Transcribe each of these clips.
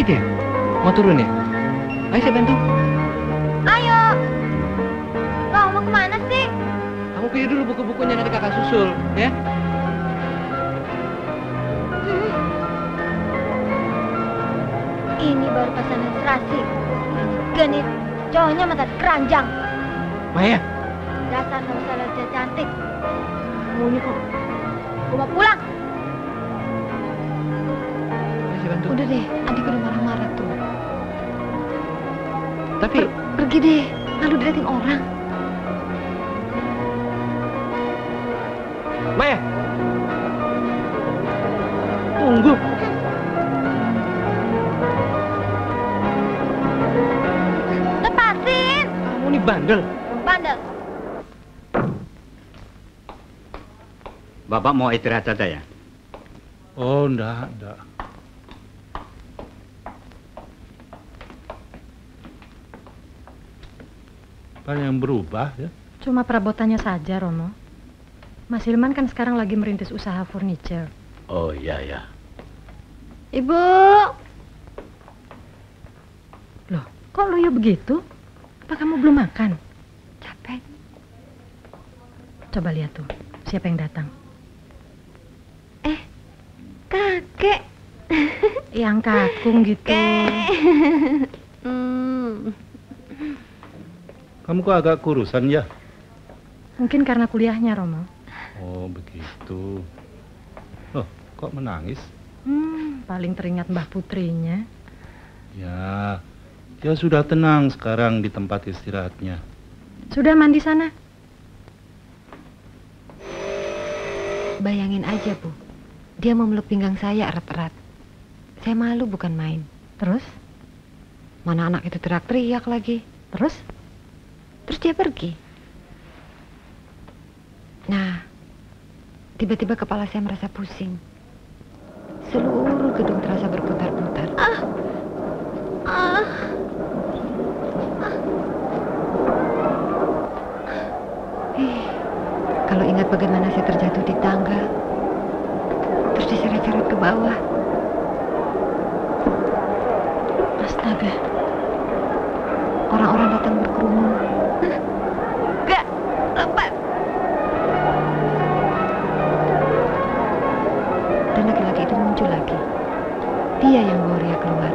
ya? Mau turun ya? Ayo saya bantu. Ayo. Kau mau kemana sih? Kamu pilih dulu buku-bukunya, nanti kakak susul, ya? Ini baru pasangan serasi. Genit, cowoknya mata keranjang. Maya. Dasar nggak usah lihat dia cantik. Maunya kok. Gue mau pulang. Ayo saya bantu. Udah deh, adik udah marah-marah tuh. Tapi Pergi deh, lalu diliatin orang. Maya. Tunggu. Lepasin. Kamu nih bandel. Bandel. Bapak mau istirahat saja ya? Oh, enggak. Apa yang berubah ya? Cuma perabotannya saja, Romo. Mas Hilman kan sekarang lagi merintis usaha furniture. Oh iya ya. Ibu. Loh, kok loyo begitu? Apa kamu belum makan? Capek. Coba lihat tuh, siapa yang datang? Kakek. Yang kakung gitu. Kamu kok agak kurusan ya? Mungkin karena kuliahnya, Romo. Oh, begitu. Loh, kok menangis? Paling teringat Mbah Putrinya. Ya, dia sudah tenang sekarang di tempat istirahatnya. Sudah mandi sana? Bayangin aja, Bu. Dia mau meluk pinggang saya erat-erat. Saya malu bukan main. Terus? Mana anak itu teriak-teriak lagi. Terus dia pergi. Nah, tiba-tiba kepala saya merasa pusing. Seluruh gedung terasa berputar-putar. Kalau ingat bagaimana saya terjatuh di tangga, terus diseret-seret ke bawah. astaga. Orang-orang datang berkerumun. Gak, lepas. Dan laki-laki itu muncul lagi. Dia yang bawa Ria keluar.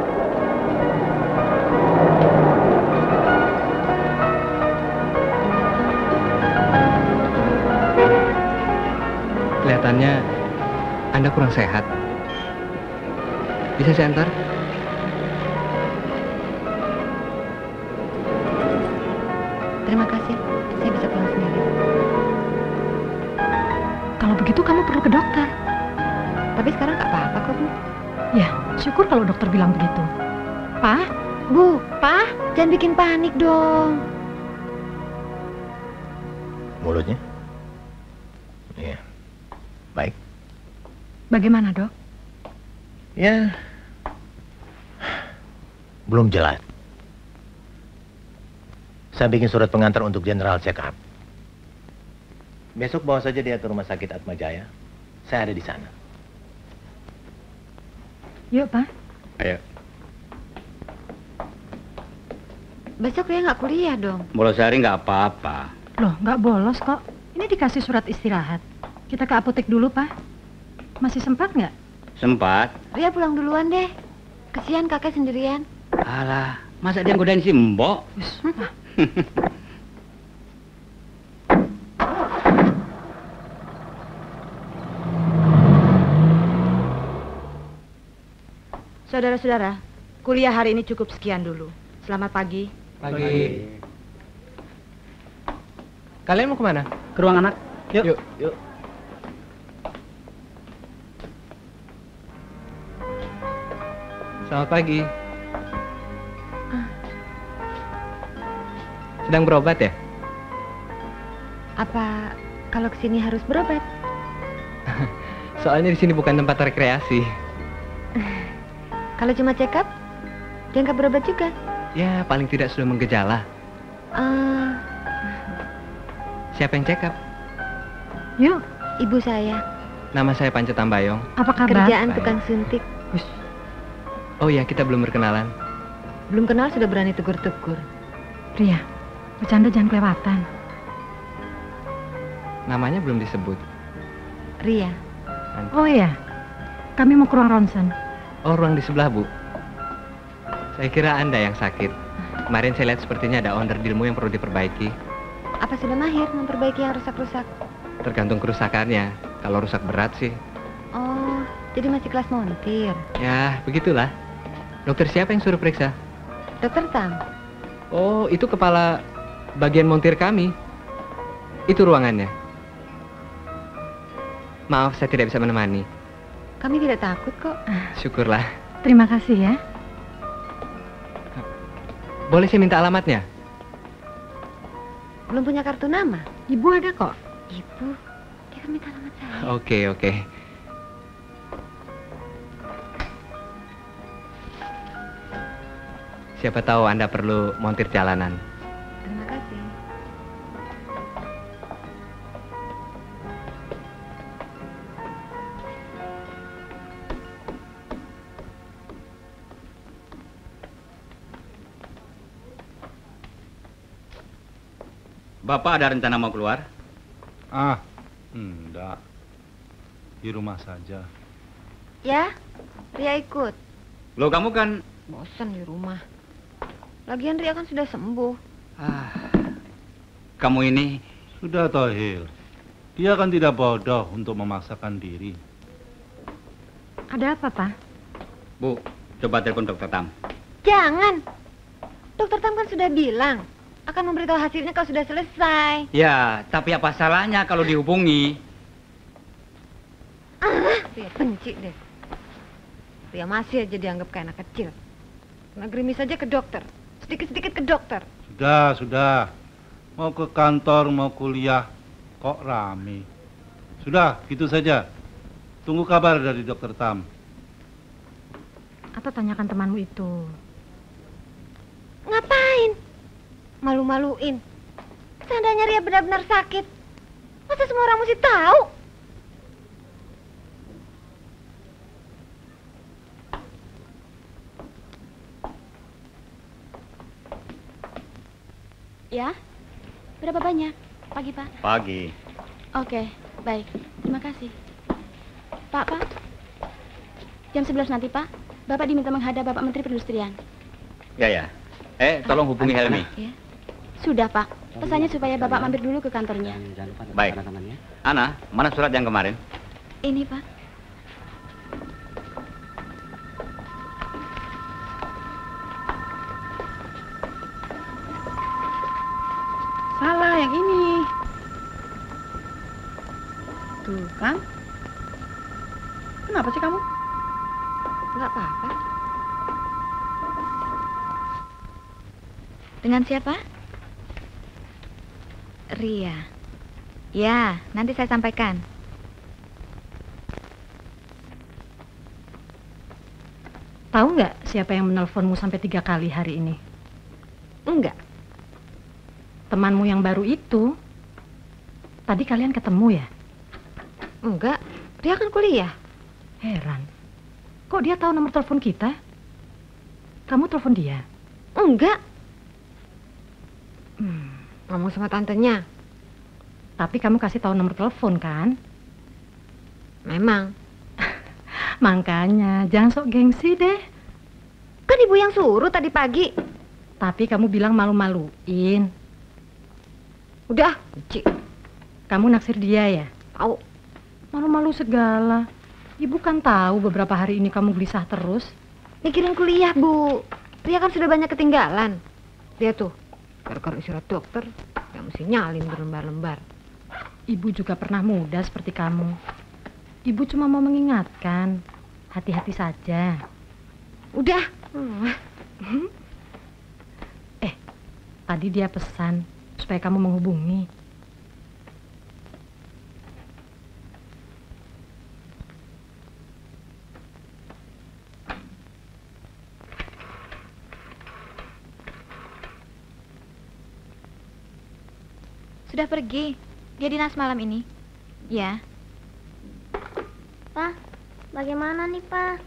Kelihatannya Anda kurang sehat. Bisa saya antar? Terima kasih, saya bisa pulang sendiri. Kalau begitu kamu perlu ke dokter. Tapi sekarang gak apa-apa kok, Bu. Ya, syukur kalau dokter bilang begitu. Pak? Bu, Pak, jangan bikin panik dong. Mulutnya? Iya. Baik. Bagaimana, Dok? Ya. Belum jelas. Saya bikin surat pengantar untuk general check up. Besok bawa saja dia ke rumah sakit Atma Jaya. Saya ada di sana. Yuk, Pak. Ayo. Besok Ria nggak kuliah dong. Bolos hari nggak apa-apa. Loh, nggak bolos kok. Ini dikasih surat istirahat. Kita ke apotek dulu, Pak. Masih sempat nggak? Sempat. Ria pulang duluan deh. Kesian kakek sendirian. Alah, masa dia godain si Mbok? Saudara-saudara, kuliah hari ini cukup sekian dulu. Selamat pagi. Pagi. Kalian mau kemana? Ke ruang anak. Yuk. Selamat pagi. Sedang berobat ya? Apa kalau kesini harus berobat? Soalnya di sini bukan tempat rekreasi. Kalau cuma check up, dia nggak berobat juga. Ya, paling tidak sudah menggejala. Siapa yang check up? Yuk. Ibu saya. Nama saya Panca Tambayong. Apa kabar? Kerjaan Baik. tukang suntik. Oh ya, kita belum berkenalan. Belum kenal sudah berani tegur-tegur. Ria, bercanda jangan kelewatan. Namanya belum disebut. Ria. Oh iya, kami mau ke ruang ronsen. Oh, ruang di sebelah, Bu. Saya kira Anda yang sakit. Kemarin saya lihat sepertinya ada onderdilmu yang perlu diperbaiki. Apa sudah mahir memperbaiki yang rusak-rusak? Tergantung kerusakannya. Kalau rusak berat sih. Oh, jadi masih kelas montir. Ya, begitulah. Dokter siapa yang suruh periksa? Dokter Tam. Oh, itu kepala bagian montir kami. Itu ruangannya. Maaf, saya tidak bisa menemani. Kami tidak takut kok. Syukurlah. Terima kasih ya. Boleh saya minta alamatnya? Belum punya kartu nama? Ibu ada kok. Ibu, dia kan minta alamat saya. Oke. Siapa tahu Anda perlu montir jalanan. Terima kasih. Bapak ada rencana mau keluar? Enggak. Di rumah saja. Ya, Ria ikut. Loh, kamu kan... Bosan di rumah. Lagian Ria kan sudah sembuh. Kamu ini... Sudah, Tohil. Dia kan tidak bodoh untuk memaksakan diri. Ada apa, Pak? Bu, coba telepon Dokter Tam. Jangan. Dokter Tam kan sudah bilang akan memberitahu hasilnya kalau sudah selesai. Ya, tapi apa salahnya kalau dihubungi? Ria benci deh. Ria masih aja dianggap kayak anak kecil. Kena gerimis aja ke dokter. Sedikit-sedikit ke dokter. Sudah. Mau ke kantor, mau kuliah, kok rame. Sudah, gitu saja. Tunggu kabar dari Dokter Tam. Atau tanyakan temanmu itu. Ngapain? Malu-maluin. Seandainya Ria benar-benar sakit, masa semua orang mesti tahu? Ya, berapa banyak? Pagi, Pak? Pagi. Oke, baik. Terima kasih. Pak. Jam 11 nanti, Pak. Bapak diminta menghadap Bapak Menteri Perindustrian. Ya. Tolong hubungi Helmi. Ya. Sudah, Pak. Pesannya supaya Bapak mampir dulu ke kantornya. Baik. Ana, mana surat yang kemarin? Ini, Pak. Salah yang ini. Tuh kan. Kenapa sih kamu? Nggak apa-apa. Dengan siapa? Ria. Ya, nanti saya sampaikan. Tahu nggak siapa yang menelponmu sampai 3 kali hari ini? Enggak. Temanmu yang baru itu. Tadi kalian ketemu ya? Enggak. Ria kan kuliah. Heran. Kok dia tahu nomor telepon kita? Kamu telepon dia? Enggak. Ngomong sama tantenya. Tapi kamu kasih tahu nomor telepon kan? Memang. Makanya jangan sok gengsi deh. Kan ibu yang suruh tadi pagi. Tapi kamu bilang malu-maluin. Udah, benci. Kamu naksir dia ya? Tahu. Malu-malu segala. Ibu kan tahu beberapa hari ini kamu gelisah terus. Mikirin kuliah, Bu. Ria kan sudah banyak ketinggalan. Dia tuh, gara-gara istirahat dokter, yang mesti nyalin berlembar-lembar. Ibu juga pernah muda seperti kamu. Ibu cuma mau mengingatkan, hati-hati saja. Udah. Tadi dia pesan supaya kamu menghubungi. Sudah pergi. Dia dinas malam ini. Ya. Pak, bagaimana nih, Pak?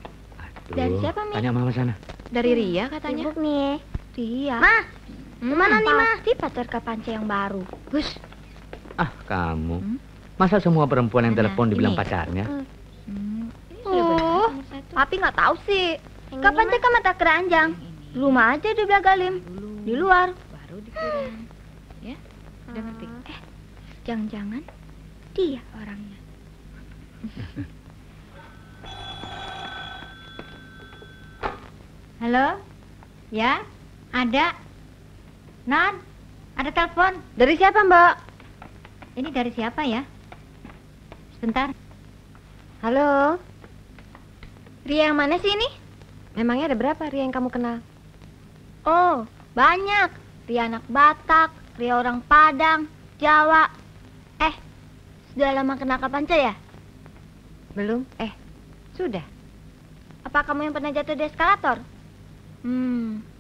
Dari siapa, Mi? Tanya mama sana. Dari Ria katanya. Sibuk nih. Ria. Ma, kemana nih, Ma? Pasti pacar Kak Pance yang baru. Hush. Ah, kamu. Masa semua perempuan yang telepon dibilang ini. pacarnya? Oh, Papi nggak tahu sih. Kak Pance kan mata keranjang. Di rumah aja dia belagalim. Di luar. Baru dikurang. Ya, udah ngerti. Jangan-jangan dia orangnya. Halo? Ya? Ada? Non? Ada telepon? Dari siapa, Mbak? Ini dari siapa ya? Sebentar. Halo? Ria yang mana sih ini? Memangnya ada berapa Ria yang kamu kenal? Oh, banyak. Ria anak Batak, Ria orang Padang, Jawa. Sudah lama kenal Kak Pance ya? Belum? Sudah. Apa kamu yang pernah jatuh di eskalator?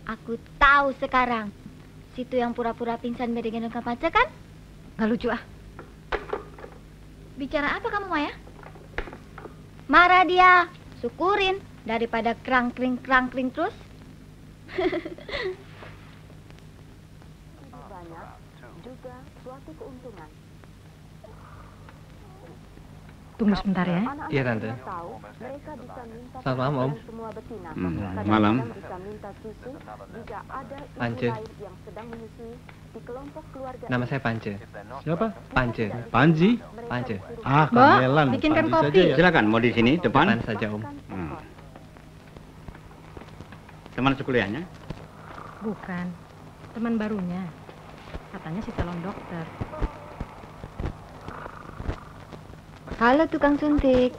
Aku tahu sekarang. Situ yang pura-pura pingsan biar digendong Kak Pance kan? Nggak lucu ah. Bicara apa kamu, Maya? Marah dia. Syukurin daripada krang-kring terus. Tunggu sebentar ya. Iya, Tante. Selamat malam, Om. Malam. Pance. Nama saya Pance. Siapa? Pance. Panji? Pance. Ah, Mbak, Kamelan. bikinkan Panji kopi. saja ya. Silakan, mau di sini depan. Depan saja, Om. Teman sekuliahnya? Bukan. Teman barunya. Katanya si calon dokter. Halo tukang suntik.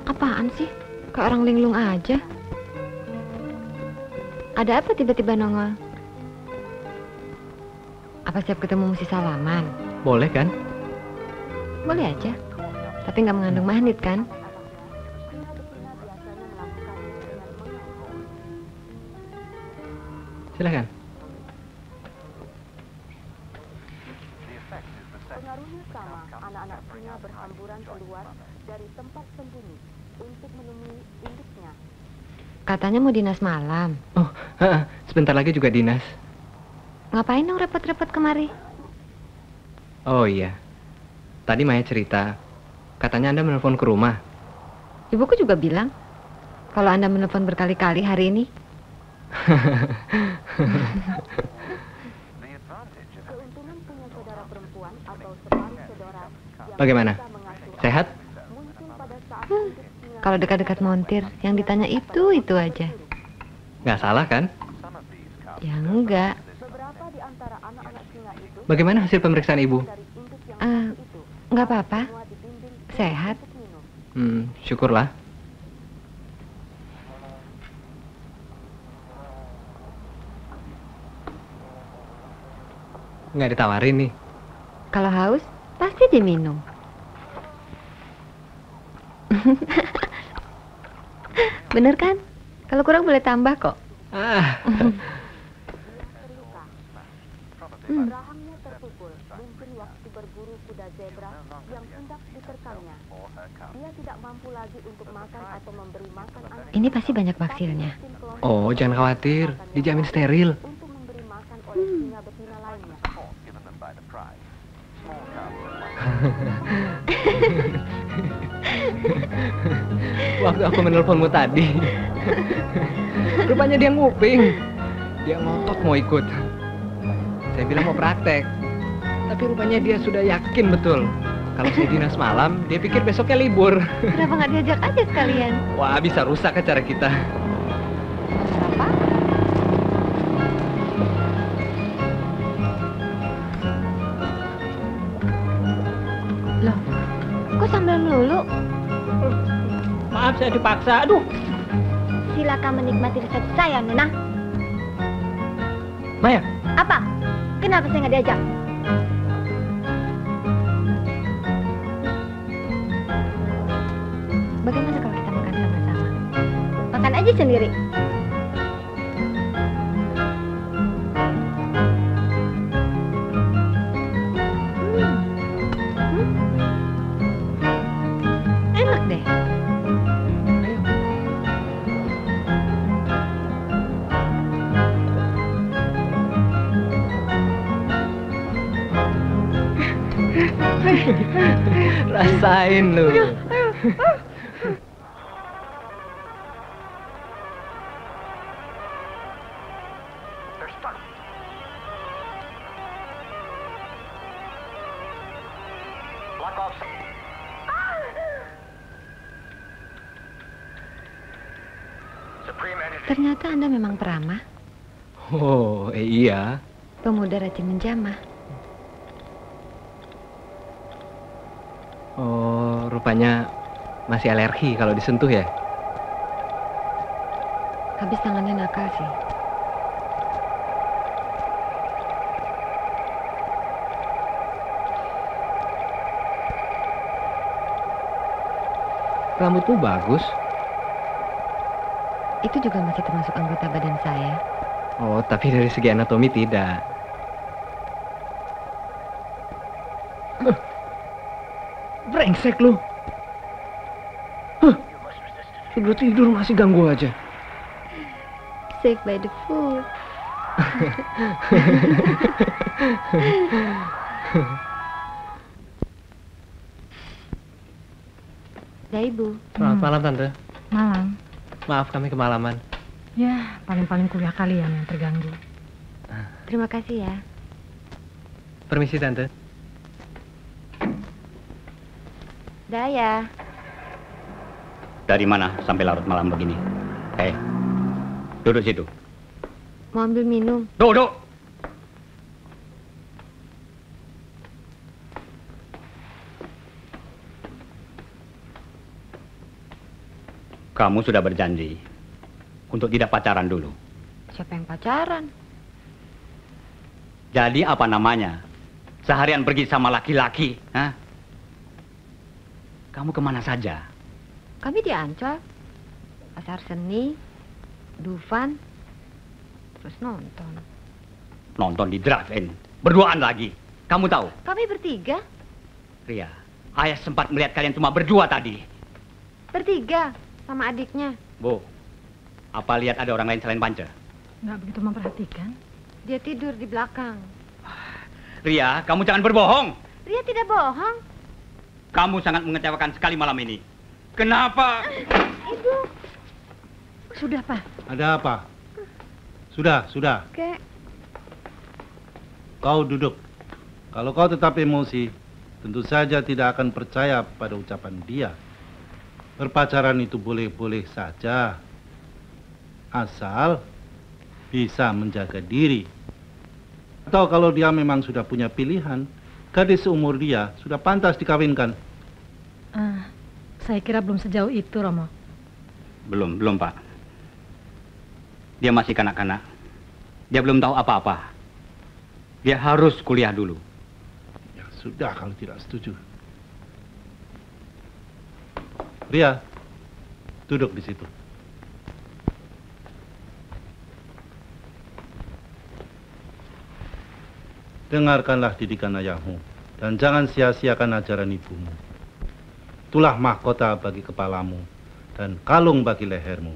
Apaan sih? Kayak orang linglung aja. Ada apa tiba-tiba nongol? Apa siap ketemu mesti salaman? Boleh kan? Boleh aja. Tapi nggak mengandung magnet kan? Silakan. Katanya mau dinas malam. Oh, sebentar lagi juga dinas. Ngapain dong repot-repot kemari? Oh iya. Tadi Maya cerita. Katanya Anda menelpon ke rumah. Ibuku juga bilang kalau Anda menelpon berkali-kali hari ini. Bagaimana? Sehat? Kalau dekat-dekat montir, yang ditanya itu aja. Nggak salah kan? Ya enggak. Bagaimana hasil pemeriksaan Ibu? Nggak apa-apa. Sehat. Syukurlah. Nggak ditawarin nih. Kalau haus, pasti diminum. Bener kan? Kalau kurang boleh tambah kok. Ini pasti banyak baksilnya. Oh, jangan khawatir. Dijamin steril. Waktu aku menelponmu tadi, rupanya dia nguping. Dia ngotot mau ikut. Saya bilang mau praktek, tapi rupanya dia sudah yakin betul. Kalau saya dinas malam, dia pikir besoknya libur. Kenapa nggak diajak aja sekalian? Wah, bisa rusak acara kita. Apa? Loh, kok sambal melulu? Maaf, saya dipaksa. Aduh. Silakan menikmati resep saya, Nona. Maya, Apa? Kenapa saya nggak diajak? Bagaimana kalau kita makan sama-sama? Makan aja sendiri. Rasain lu. Ternyata Anda memang peramah, Oh, iya. pemuda rajin menjamah. Oh, rupanya masih alergi kalau disentuh ya? Habis tangannya nakal sih. Rambutmu bagus. Itu juga masih termasuk anggota badan saya. Oh, tapi dari segi anatomi tidak. Brengsek lu. Sudah tidur masih ganggu aja. Sick by the food. Ya, Ibu. Selamat malam, Tante. Malam. Maaf kami kemalaman. Ya, paling-paling kuliah kalian yang terganggu. Terima kasih ya. Permisi, Tante. Dah ya. Dari mana sampai larut malam begini? Hei, duduk situ. Mau ambil minum? Duduk! Kamu sudah berjanji untuk tidak pacaran dulu. Siapa yang pacaran? Jadi apa namanya? Seharian pergi sama laki-laki, hah? Kamu kemana saja? Kami di Ancol. Pasar seni, Dufan, terus nonton. Nonton di drive-in, berduaan lagi. Kamu tahu? Kami bertiga? Ria, ayah sempat melihat kalian cuma berdua tadi. Bertiga, sama adiknya. Bu, apa lihat ada orang lain selain Panca? Nggak begitu memperhatikan. Dia tidur di belakang. Ria, kamu jangan berbohong. Ria tidak bohong. Kamu sangat mengecewakan sekali malam ini. Kenapa? Ibu. Sudah, Pak. Ada apa? Sudah. Kek. Kau duduk. Kalau kau tetap emosi, tentu saja tidak akan percaya pada ucapan dia. Berpacaran itu boleh-boleh saja. Asal bisa menjaga diri. Atau kalau dia memang sudah punya pilihan, gadis seumur dia sudah pantas dikawinkan. Saya kira belum sejauh itu, Romo. Belum, Pak. Dia masih kanak-kanak. Dia belum tahu apa-apa. Dia harus kuliah dulu. Ya sudah kalau tidak setuju. Ria, duduk di situ. Dengarkanlah didikan ayahmu dan jangan sia-siakan ajaran ibumu. Itulah mahkota bagi kepalamu dan kalung bagi lehermu.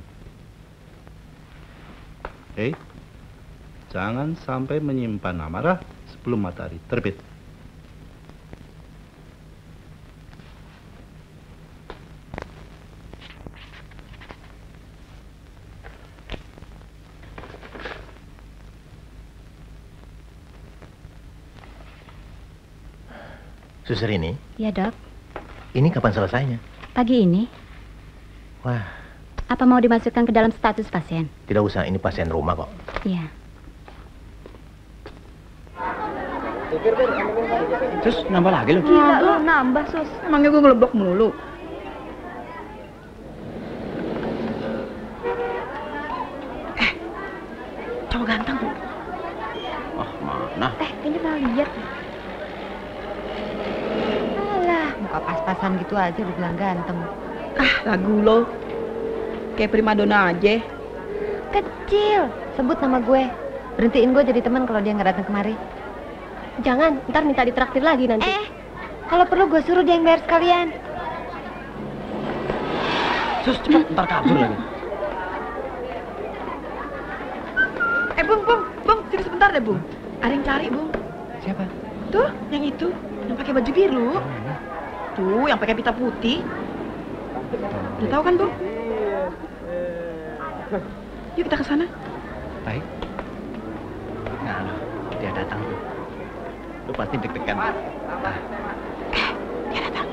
Jangan sampai menyimpan amarah sebelum matahari terbit. Suster ini, Ya, Dok. ini kapan selesainya? Pagi ini. Wah, Apa mau dimasukkan ke dalam status pasien? tidak usah, ini pasien rumah kok. Iya. Terus nambah lagi loh. Gila lu, nambah sus. Emangnya gue ngelebok mulu. Cowok ganteng. Oh, mana? Kayaknya pernah lihat. Alah, muka pas-pasan gitu aja lu bilang ganteng. Lagu lo. Kayak primadona aja. Kecil, sebut nama gue. Berhentiin gue jadi teman kalau dia nggak datang kemari. Jangan, ntar minta ditraktir lagi nanti. Kalau perlu gue suruh dia yang bayar sekalian. Sus, cepat, ntar kabur lagi. Bung, sini sebentar deh, Bung. Ada yang cari, Bung. Siapa? Tuh, yang itu. Yang pakai baju biru. Tuh, yang pakai pita putih. Udah tahu kan, Bu? Yuk kita ke sana. Baik. Nah, dia datang tuh. Lu pasti deg-degan. Dia datang.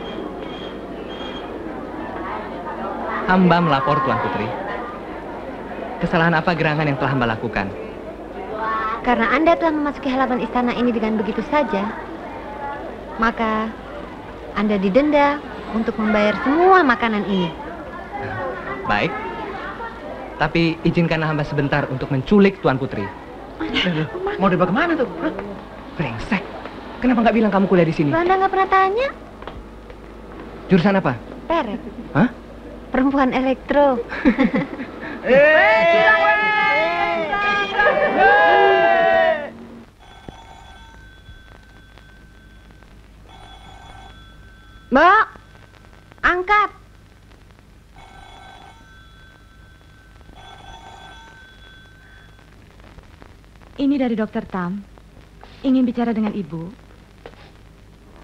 Hamba melapor, Tuan Putri. Kesalahan apa gerangan yang telah hamba lakukan? Karena Anda telah memasuki halaman istana ini dengan begitu saja, maka Anda didenda untuk membayar semua makanan ini. Baik. Tapi izinkanlah hamba sebentar untuk menculik Tuan Putri. Mau dibawa kemana tuh? Brengsek. Kenapa nggak bilang kamu kuliah di sini? Loh, Anda nggak pernah tanya? Jurusan apa? Peret. Hah? Perempuan elektro. Mbak, angkat. Ini dari Dokter Tam. Ingin bicara dengan Ibu.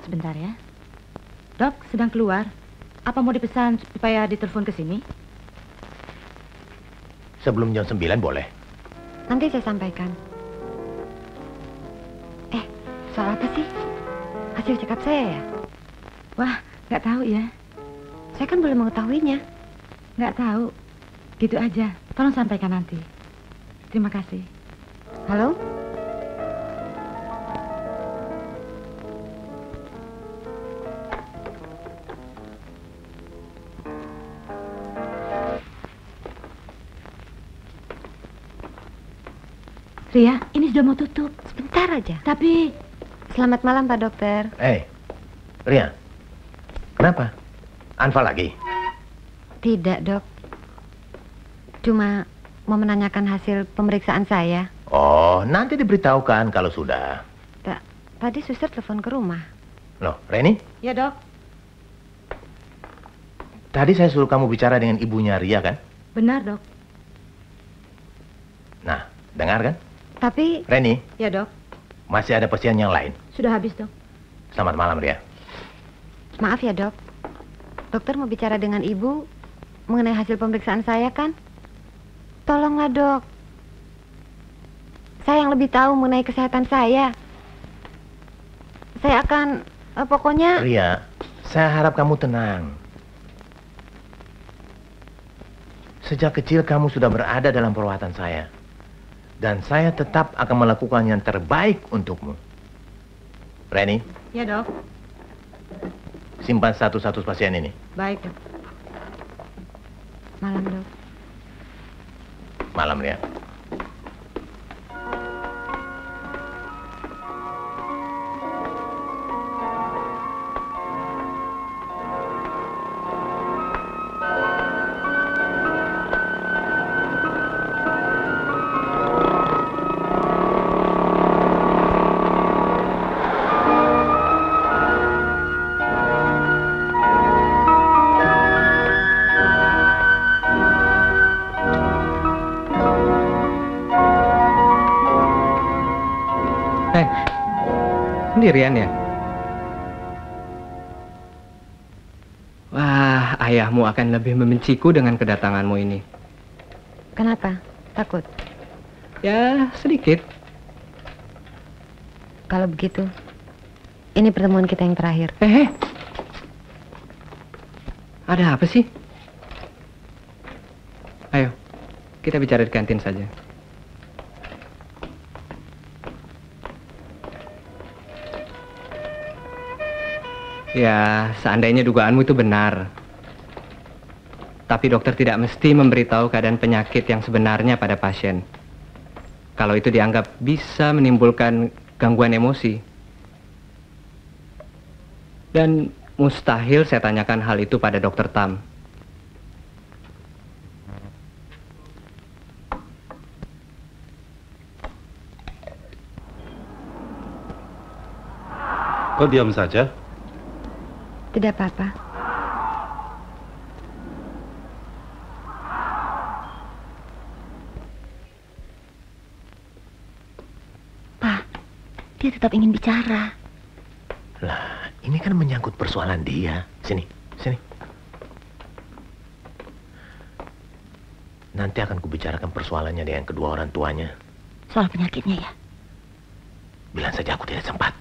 Sebentar ya. Dok, sedang keluar. Apa mau dipesan supaya ditelepon ke sini? Sebelum jam 9 boleh. Nanti saya sampaikan. Soal apa sih? Hasil cekap saya ya? Wah, nggak tahu ya. Saya kan belum mengetahuinya. Nggak tahu. Gitu aja. Tolong sampaikan nanti. Terima kasih. Halo? Ria, ini sudah mau tutup. Sebentar aja. Tapi Selamat malam, Pak Dokter. Ria. Kenapa? Anfal lagi? Tidak, Dok. Cuma mau menanyakan hasil pemeriksaan saya. Oh, nanti diberitahukan kalau sudah. Tadi suster telepon ke rumah. Loh, Reni? ya, Dok. Tadi saya suruh kamu bicara dengan ibunya Ria, kan? Benar, Dok. Nah, dengar kan? Tapi Reni, Ya, Dok. masih ada pasien yang lain. Sudah habis, Dok. Selamat malam, Ria. maaf ya, Dok. Dokter mau bicara dengan Ibu mengenai hasil pemeriksaan saya, kan? Tolonglah, Dok. Saya yang lebih tahu mengenai kesehatan saya. Saya akan pokoknya... Ria, saya harap kamu tenang. Sejak kecil kamu sudah berada dalam perawatan saya. Dan saya tetap akan melakukan yang terbaik untukmu. Reni, Ya, Dok. simpan satu-satu pasien ini. Baik, Dok. Malam, Dok. Malam, Ria. Sendirian ya? Wah, ayahmu akan lebih membenciku dengan kedatanganmu ini. Kenapa? Takut? Ya, sedikit. Kalau begitu, ini pertemuan kita yang terakhir. Ada apa sih? Ayo, kita bicara di kantin saja. Ya, seandainya dugaanmu itu benar. Tapi dokter tidak mesti memberitahu keadaan penyakit yang sebenarnya pada pasien. Kalau itu dianggap bisa menimbulkan gangguan emosi. Dan mustahil saya tanyakan hal itu pada dokter Tam. Kok diam saja? Tidak apa-apa. Pak, dia tetap ingin bicara. Lah, Ini kan menyangkut persoalan dia. Sini, sini. Nanti akan kubicarakan persoalannya dengan kedua orang tuanya. Soal penyakitnya ya? Bilang saja aku tidak sempat.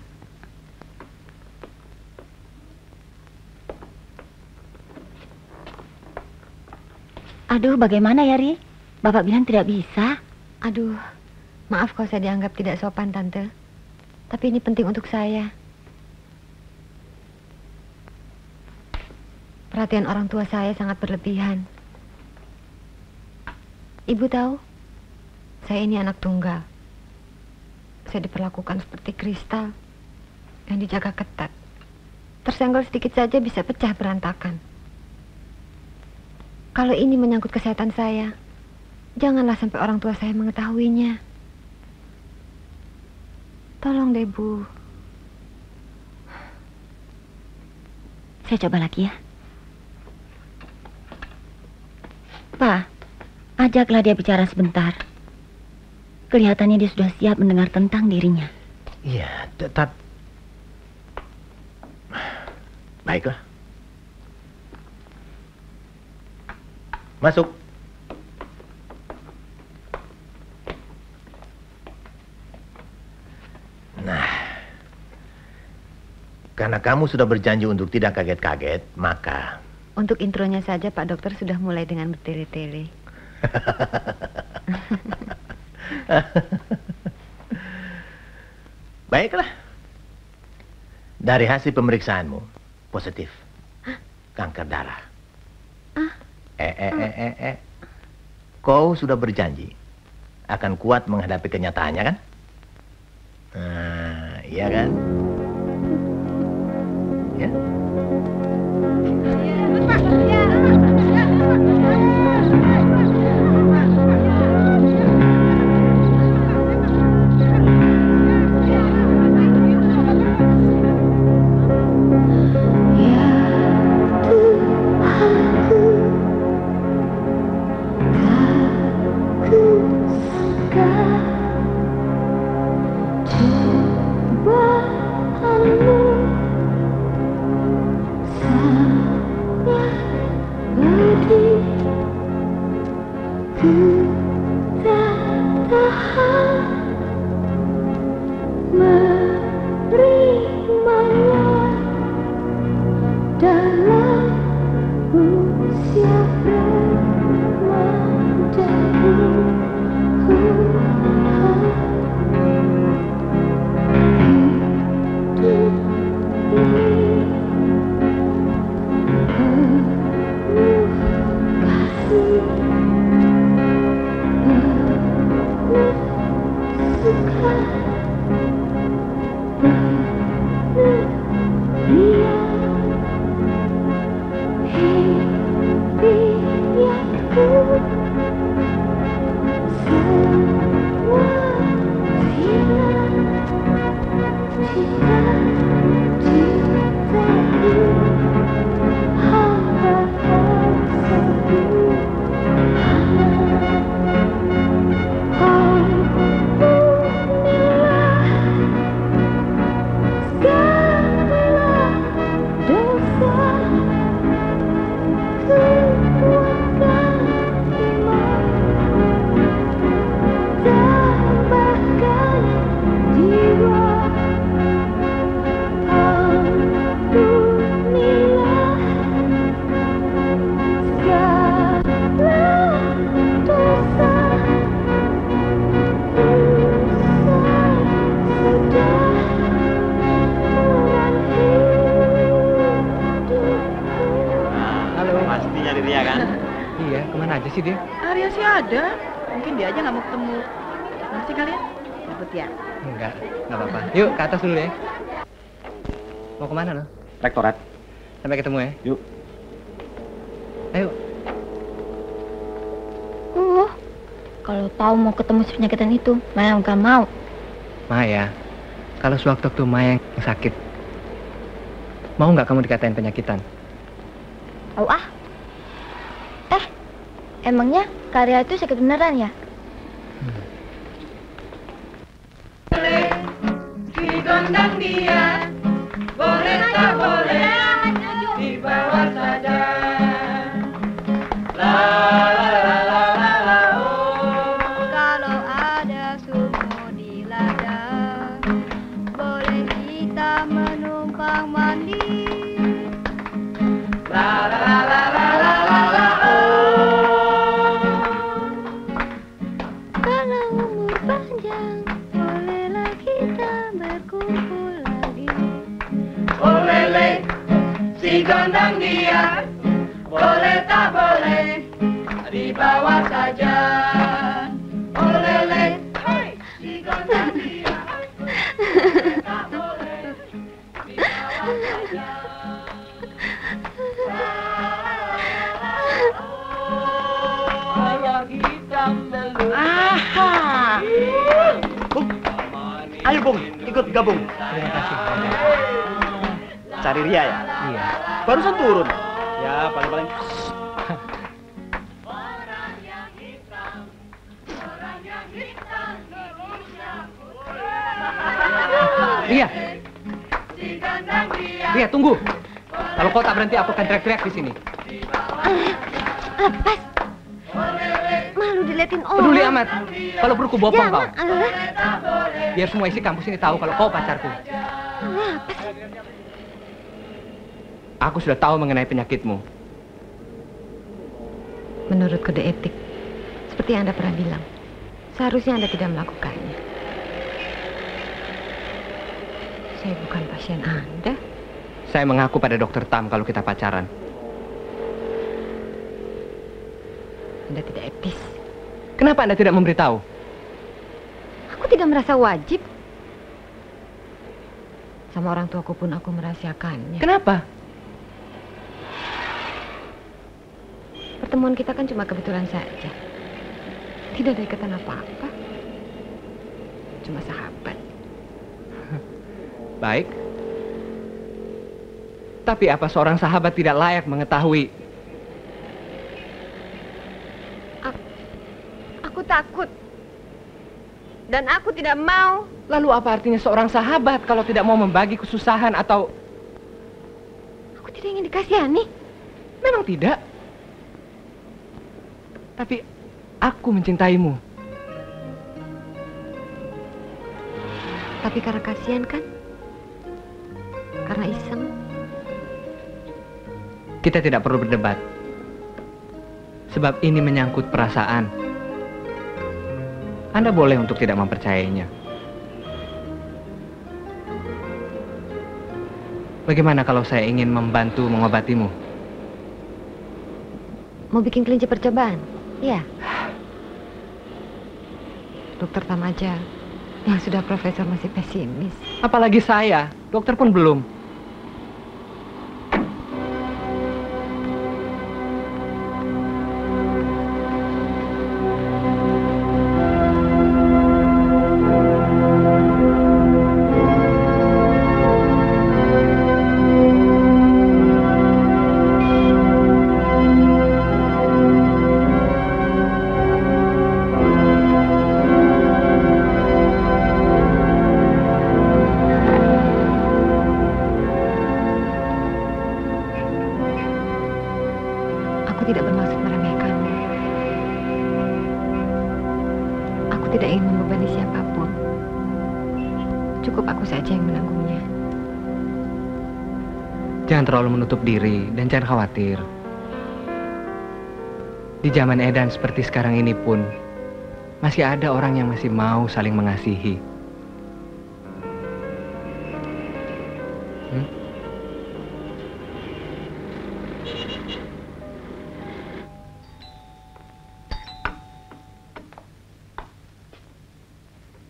Aduh, bagaimana ya, Ri? Bapak bilang tidak bisa. Aduh, maaf kalau saya dianggap tidak sopan, Tante. Tapi ini penting untuk saya. Perhatian orang tua saya sangat berlebihan. Ibu tahu, saya ini anak tunggal. Saya diperlakukan seperti kristal yang dijaga ketat. Tersenggol sedikit saja bisa pecah berantakan. Kalau ini menyangkut kesehatan saya, janganlah sampai orang tua saya mengetahuinya. Tolong deh, Bu. Saya coba lagi ya. Pak, ajaklah dia bicara sebentar. Kelihatannya dia sudah siap mendengar tentang dirinya. Iya, tetap. Baiklah. Masuk. Nah, karena kamu sudah berjanji untuk tidak kaget-kaget, maka... Untuk intronya saja Pak Dokter sudah mulai dengan bertele-tele. Baiklah. Dari hasil pemeriksaanmu, positif. Kanker darah. Kau sudah berjanji akan kuat menghadapi kenyataannya, kan? Nah, iya kan? Ya. sih dia? Arya sih ada. Mungkin dia aja nggak mau ketemu. Masih kalian? Ribut ya? Enggak apa-apa. Yuk ke atas dulu ya. Mau kemana lo? Rektorat. Sampai ketemu ya. Yuk. Ayo. Kalau tahu mau ketemu si penyakitan itu, Maya nggak mau. Maya, kalau sewaktu-waktu Maya yang sakit, mau nggak kamu dikatain penyakitan? Tahu ah. Emangnya Karya itu sakit beneran ya? Boleh digondang dia, boleh tak gondang dia, boleh tak boleh, dibawa saja. Olele, si gondang dia, boleh tak boleh, dibawa saja. Ayam hitam belum. Bung, ayo Bung, ikut gabung. Terima kasih. Cari Ria ya? Iya. Barusan turun. Ya, paling-paling. Ria. Ria, tunggu. Kalau kau tak berhenti, aku akan teriak-teriak di sini. Lepas. Malu diliatin orang. Peduli amat. Kalau perlu bopong kau. Jangan, Biar semua isi kampus ini tahu kalau kau pacarku. Aku sudah tahu mengenai penyakitmu. Menurut kode etik, seperti yang Anda pernah bilang, seharusnya Anda tidak melakukannya. Saya bukan pasien Anda. Saya mengaku pada dokter Tam kalau kita pacaran. Anda tidak etis. Kenapa Anda tidak memberitahu? Aku tidak merasa wajib. Sama orang tuaku pun aku merahasiakannya. Kenapa? Pertemuan kita kan cuma kebetulan saja. Tidak ada ikatan apa-apa. Cuma sahabat. Baik. Tapi apa seorang sahabat tidak layak mengetahui? Aku takut. Dan aku tidak mau. Lalu apa artinya seorang sahabat kalau tidak mau membagi kesusahan atau... Aku tidak ingin dikasihani. Memang tidak. Tapi aku mencintaimu. Tapi karena kasihan kan? Karena iseng. Kita tidak perlu berdebat. Sebab ini menyangkut perasaan. Anda boleh untuk tidak mempercayainya. Bagaimana kalau saya ingin membantu mengobatimu? Mau bikin kelinci percobaan? Iya. Dokter Tam aja yang sudah profesor masih pesimis. Apalagi saya, dokter pun belum. Jangan terlalu menutup diri dan jangan khawatir. Di zaman edan seperti sekarang ini pun masih ada orang yang masih mau saling mengasihi.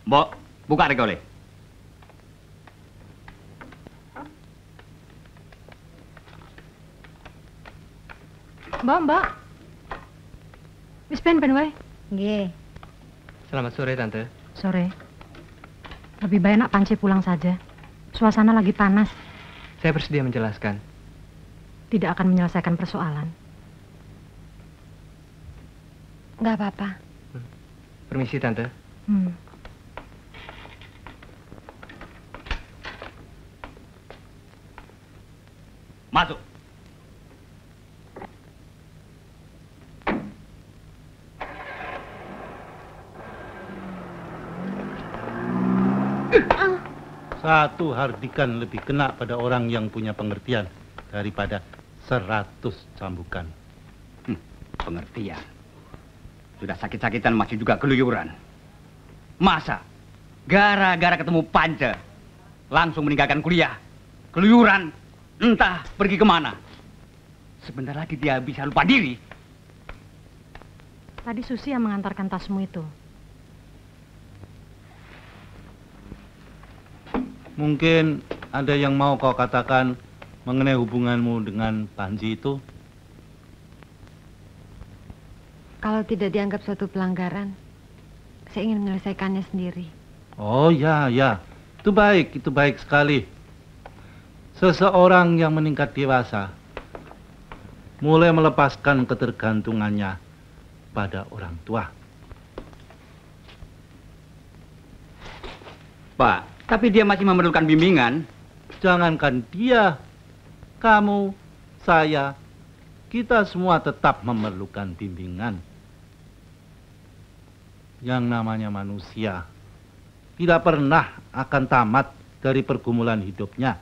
Mbok, buka regole. Mbak. Wis ben wae. Nggih. Selamat sore, Tante. Sore. Lebih baik nak Panci pulang saja. Suasana lagi panas. Saya bersedia menjelaskan. Tidak akan menyelesaikan persoalan. Nggak apa-apa. Permisi, Tante. Masuk. Satu hardikan lebih kena pada orang yang punya pengertian daripada 100 cambukan. Pengertian. Sudah sakit-sakitan masih juga keluyuran. Masa gara-gara ketemu Panca langsung meninggalkan kuliah, keluyuran, entah pergi kemana. sebentar lagi dia bisa lupa diri. Tadi Susi yang mengantarkan tasmu itu. Mungkin ada yang mau kau katakan mengenai hubunganmu dengan Panji itu? Kalau tidak dianggap suatu pelanggaran, saya ingin menyelesaikannya sendiri. Oh ya, ya. Itu baik sekali. Seseorang yang meningkat dewasa mulai melepaskan ketergantungannya pada orang tua. Pak, tapi dia masih memerlukan bimbingan. Jangankan dia, kamu, saya, kita semua tetap memerlukan bimbingan. Yang namanya manusia tidak pernah akan tamat dari pergumulan hidupnya.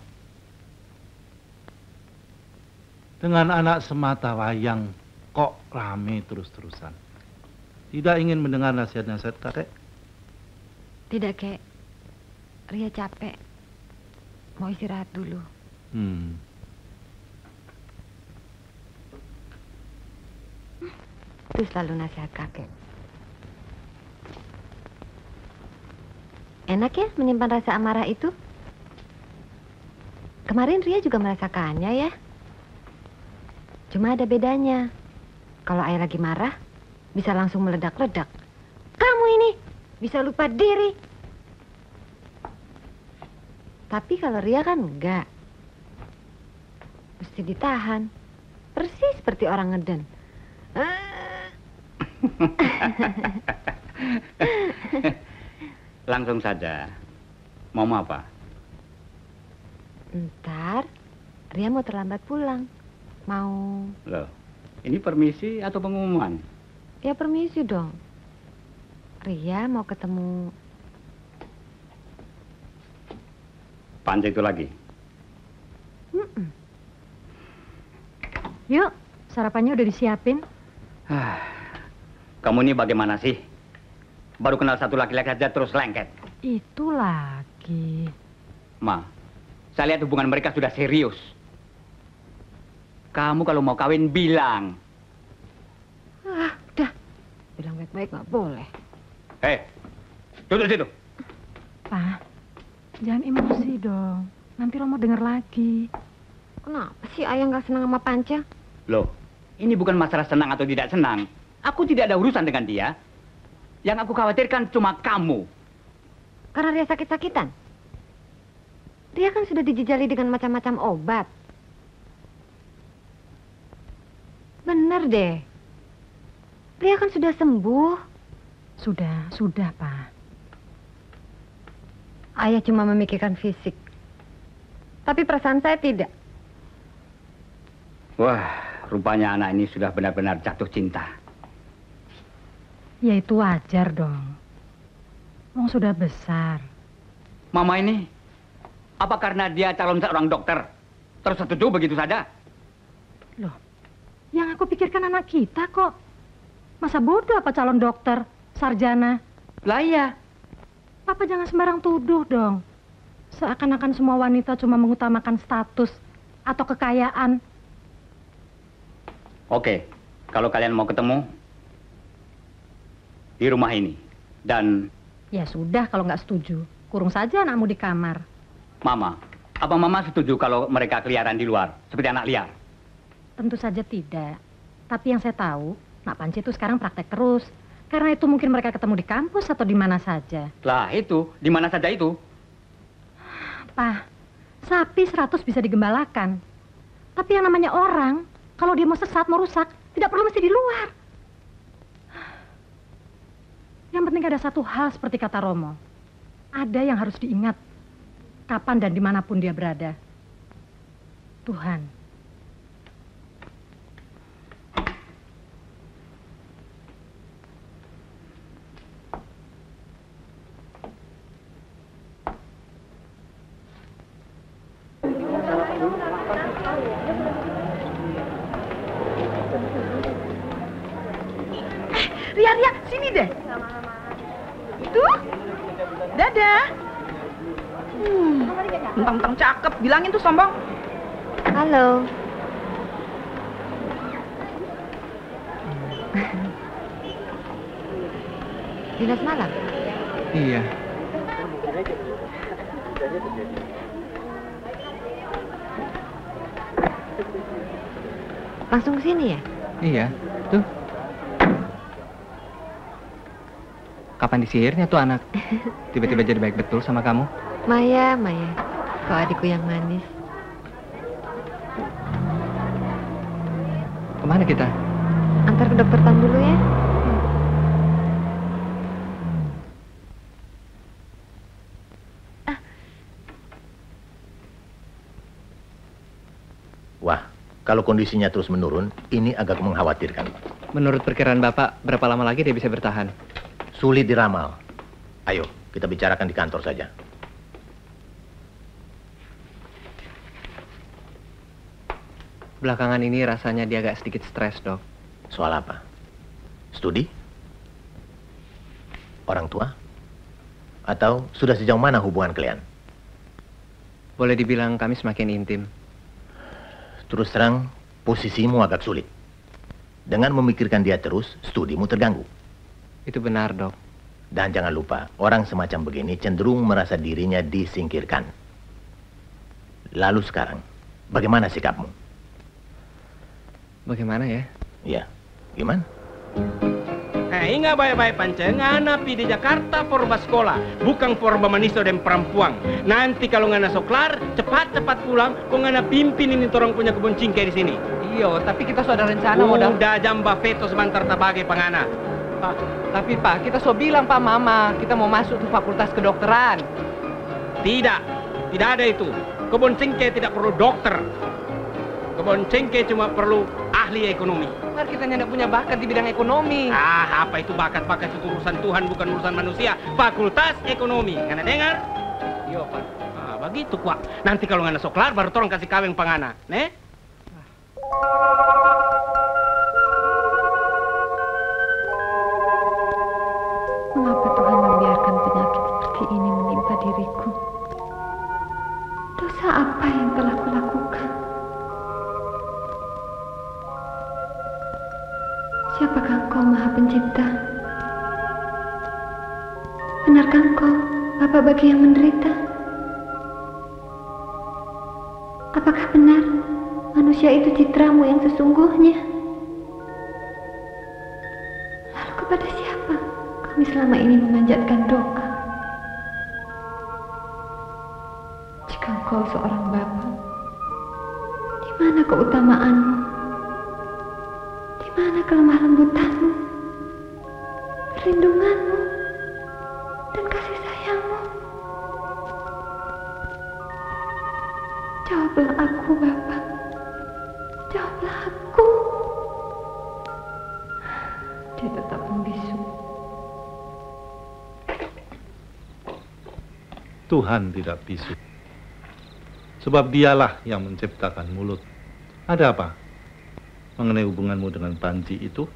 Dengan anak semata wayang kok rame terus-terusan. Tidak ingin mendengar nasihat-nasihat kakek? Tidak, Kek. Ria capek. Mau istirahat dulu. Itu selalu nasihat kakek. Enak ya menyimpan rasa amarah itu? Kemarin Ria juga merasakannya ya. Cuma ada bedanya. Kalau ayah lagi marah, bisa langsung meledak-ledak. Kamu ini bisa lupa diri. Tapi kalau Ria kan enggak. Mesti ditahan. Persis seperti orang ngeden. Langsung saja. Mau apa? Ntar, Ria mau terlambat pulang. Mau... Loh, ini permisi atau pengumuman? Ya permisi dong. Ria mau ketemu... Panji itu lagi? Yuk, sarapannya udah disiapin. Kamu ini bagaimana sih? Baru kenal satu laki-laki aja terus lengket. Itu lagi. Ma, saya lihat hubungan mereka sudah serius. Kamu kalau mau kawin bilang. Udah. Bilang baik-baik nggak boleh. Duduk situ. Pak, jangan emosi dong. Nanti Romo denger lagi. Kenapa sih ayah nggak senang sama Panca? Loh, ini bukan masalah senang atau tidak senang. Aku tidak ada urusan dengan dia. Yang aku khawatirkan cuma kamu. Karena Ria sakit-sakitan? Ria kan sudah dijejali dengan macam-macam obat. Bener deh. Ria kan sudah sembuh. Sudah, Pak. Ayah cuma memikirkan fisik. Tapi perasaan saya tidak. Wah, rupanya anak ini sudah benar-benar jatuh cinta. Ya itu wajar dong. Wong sudah besar. Mama ini, apa karena dia calon seorang dokter? Terus setuju begitu saja? Loh, yang aku pikirkan anak kita kok. Masa bodoh apa calon dokter, sarjana? Lah iya. Papa jangan sembarang tuduh dong. Seakan-akan semua wanita cuma mengutamakan status atau kekayaan. Oke, kalau kalian mau ketemu di rumah ini dan... Ya sudah kalau nggak setuju, kurung saja anakmu di kamar. Mama, apa Mama setuju kalau mereka keliaran di luar seperti anak liar? Tentu saja tidak. Tapi yang saya tahu, Nak Panci itu sekarang praktek terus. Karena itu mungkin mereka ketemu di kampus atau di mana saja. Lah itu, di mana saja itu? Pak, sapi 100 bisa digembalakan. Tapi yang namanya orang, kalau dia mau sesat, mau rusak, tidak perlu mesti di luar. Yang penting ada satu hal seperti kata Romo. Ada yang harus diingat. Kapan dan dimanapun dia berada. Tuhan. Ria, sini deh. Itu. Dadah. Mentang-mentang cakep, bilangin tuh sombong. Halo. Dinas malam? Iya. Langsung ke sini ya? Iya, tuh. Kapan disihirnya tuh anak? Tiba-tiba jadi baik betul sama kamu. Maya, kau adikku yang manis. Kemana kita? Antar ke dokter Tam dulu ya. Wah, kalau kondisinya terus menurun, ini agak mengkhawatirkan. Menurut perkiraan Bapak, berapa lama lagi dia bisa bertahan? Sulit diramal. Ayo, kita bicarakan di kantor saja. Belakangan ini rasanya dia agak sedikit stres, Dok. Soal apa? Studi? Orang tua? Atau sudah sejauh mana hubungan kalian? Boleh dibilang kami semakin intim. Terus terang, posisimu agak sulit. Dengan memikirkan dia terus, studimu terganggu. Itu benar, Dok. Dan jangan lupa, orang semacam begini cenderung merasa dirinya disingkirkan. Lalu sekarang, bagaimana sikapmu? Bagaimana ya? Iya, gimana? Ingat baik-baik pancen, ngana pi di Jakarta forba sekolah, bukan forba maniso dan perempuan. Nanti kalau ngana soklar, cepat-cepat pulang, kok ngana pimpin ini orang punya kebun cingkai di sini. Iya, tapi kita sudah rencana udah jamba veto sebentar tabage pangana. Pak, tapi Pak, kita so bilang Pak Mama, kita mau masuk ke fakultas kedokteran. Tidak ada itu. Kebun cingkai tidak perlu dokter. Kebun cingkai cuma perlu ahli ekonomi. Mari kita tidak punya bakat di bidang ekonomi. Apa itu bakat-bakat itu urusan Tuhan bukan urusan manusia. Fakultas ekonomi, ngana dengar? Iya Pak. Begitu Pak. Nanti kalau ngana soklar baru tolong kasih kaweng pangana, ne? Mengapa Tuhan membiarkan penyakit seperti ini menimpa diriku? Dosa apa yang telah kulakukan? Siapakah Engkau Maha Pencipta? Benarkah Engkau Bapa bagi yang menderita? Apakah benar manusia itu citramu yang sesungguhnya? Lalu kepada siapa kami selama ini memanjatkan doa? Jika Engkau seorang Bapa, di mana keutamaanmu? Di mana kelemah lembutanmu, perlindunganmu, dan kasih sayangmu? Jawablah aku, Bapa. Jawablah aku. Dia tetap membisu. Tuhan tidak bisu. Sebab dialah yang menciptakan mulut. Ada apa mengenai hubunganmu dengan Panji itu?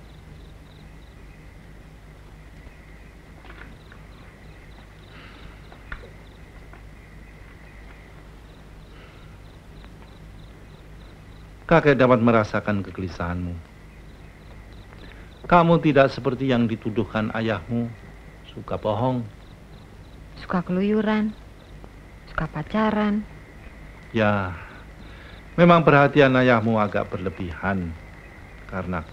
Kakek dapat merasakan kegelisahanmu. Kamu tidak seperti yang dituduhkan ayahmu, suka bohong. Suka keluyuran, suka pacaran. Ya, memang perhatian ayahmu agak berlebihan. Karena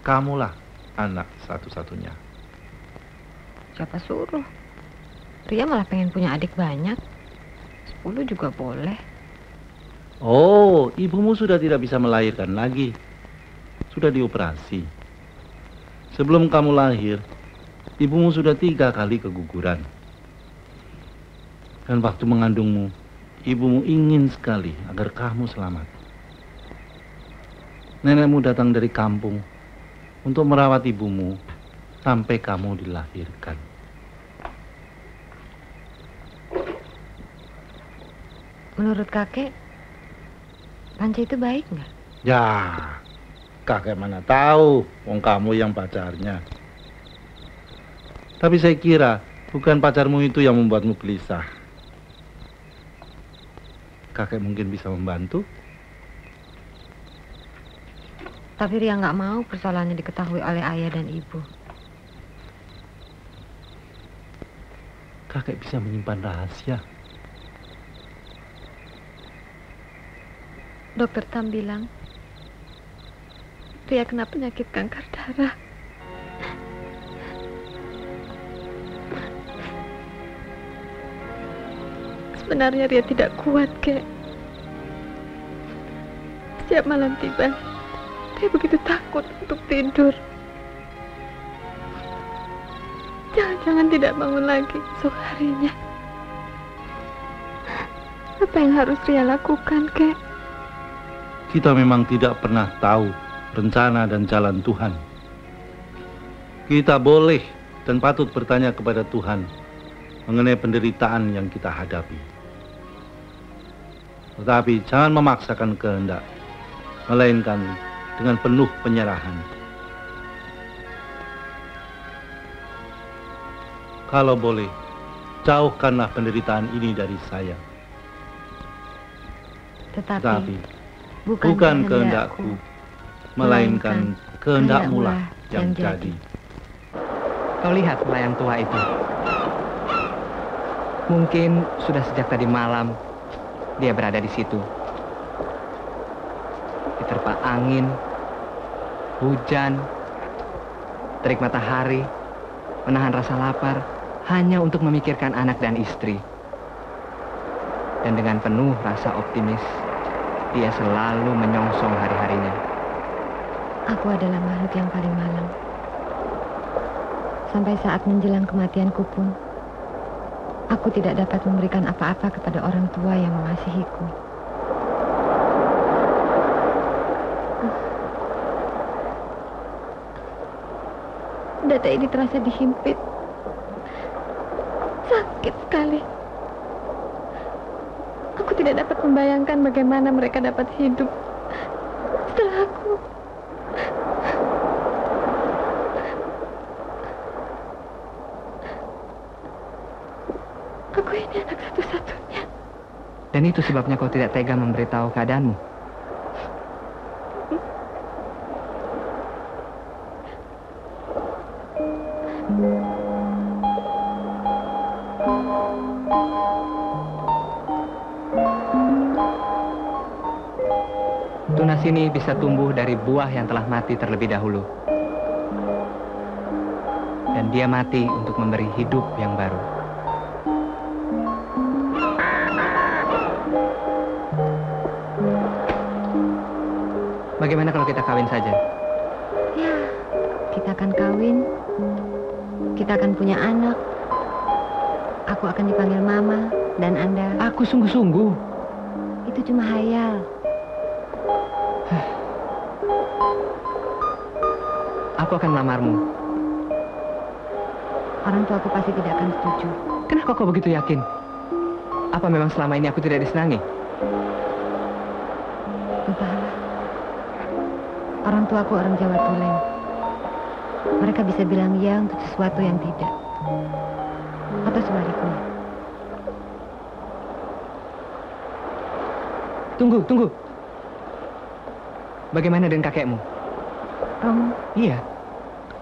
kamulah anak satu-satunya. Siapa suruh? Ria malah pengen punya adik banyak. 10 juga boleh. Oh, ibumu sudah tidak bisa melahirkan lagi. Sudah dioperasi. Sebelum kamu lahir, ibumu sudah 3 kali keguguran. Dan waktu mengandungmu, ibumu ingin sekali agar kamu selamat. Nenekmu datang dari kampung untuk merawat ibumu sampai kamu dilahirkan. Menurut kakek, Panji itu baik nggak? Ya, kakek mana tahu, wong kamu yang pacarnya. Tapi saya kira bukan pacarmu itu yang membuatmu gelisah. Kakek mungkin bisa membantu. Tapi Ria nggak mau persoalannya diketahui oleh ayah dan ibu. Kakek bisa menyimpan rahasia. Dokter Tam bilang Ria kena penyakit kanker darah. Sebenarnya Ria tidak kuat, Kek. Setiap malam tiba, Ria begitu takut untuk tidur. Jangan-jangan tidak bangun lagi esok harinya. Apa yang harus Ria lakukan, Kek? Kita memang tidak pernah tahu rencana dan jalan Tuhan. Kita boleh dan patut bertanya kepada Tuhan mengenai penderitaan yang kita hadapi. Tetapi jangan memaksakan kehendak, melainkan dengan penuh penyerahan. Kalau boleh, jauhkanlah penderitaan ini dari saya. Tetapi bukan kehendakku, melainkan kehendak-Mu lah yang jadi. Kau lihat pelayan tua itu. Mungkin sudah sejak tadi malam dia berada di situ. Diterpa angin, hujan, terik matahari, menahan rasa lapar hanya untuk memikirkan anak dan istri. Dan dengan penuh rasa optimis, dia selalu menyongsong hari-harinya. Aku adalah makhluk yang paling malang. Sampai saat menjelang kematianku pun, aku tidak dapat memberikan apa-apa kepada orang tua yang mengasihiku. Dada ini terasa dihimpit. Sakit sekali. Aku tidak dapat membayangkan bagaimana mereka dapat hidup setelah aku. Aku ini anak satu-satunya. Dan itu sebabnya kau tidak tega memberitahu keadaanmu. Tunas ini bisa tumbuh dari buah yang telah mati terlebih dahulu. Dan dia mati untuk memberi hidup yang baru. Bagaimana kalau kita kawin saja? Ya, kita akan kawin. Kita akan punya anak. Aku akan dipanggil Mama dan Anda. Aku sungguh-sungguh. Itu cuma hayal. Aku akan melamarmu. Orang tuaku pasti tidak akan setuju. Kenapa kau begitu yakin? Apa memang selama ini aku tidak disenangi? Entahlah. Orang tuaku orang Jawa Tulen. Mereka bisa bilang ya untuk sesuatu yang tidak. Atau sebaliknya. Tunggu. Bagaimana dengan kakekmu? Romo? Iya.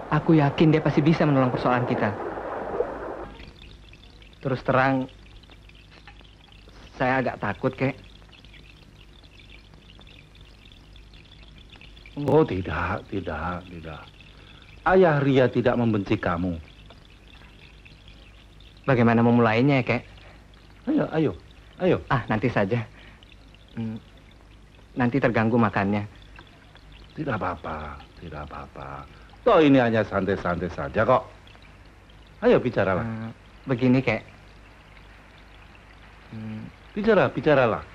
Aku yakin dia pasti bisa menolong persoalan kita. Terus terang, saya agak takut, Kek. Oh, tidak. Ayah Ria tidak membenci kamu. Bagaimana memulainya, Kek? Ayo. Ah, nanti saja. Nanti terganggu makannya. Tidak apa-apa. Toh ini hanya santai-santai saja kok. Ayo bicaralah. Begini, Kek. Bicaralah.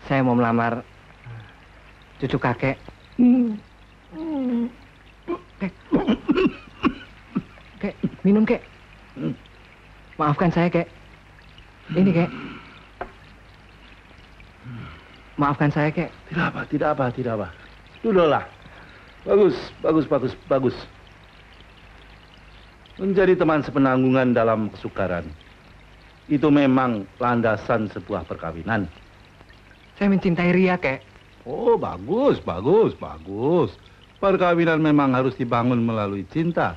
Saya mau melamar cucu kakek. Kek, minum, Kek. Maafkan saya, Kek. Ini, Kek. Maafkan saya, Kek. Tidak apa. Sudahlah. Bagus. Menjadi teman sepenanggungan dalam kesukaran. Itu memang landasan sebuah perkawinan. Saya mencintai Ria, Kek. Oh, bagus, bagus, bagus. Perkawinan memang harus dibangun melalui cinta.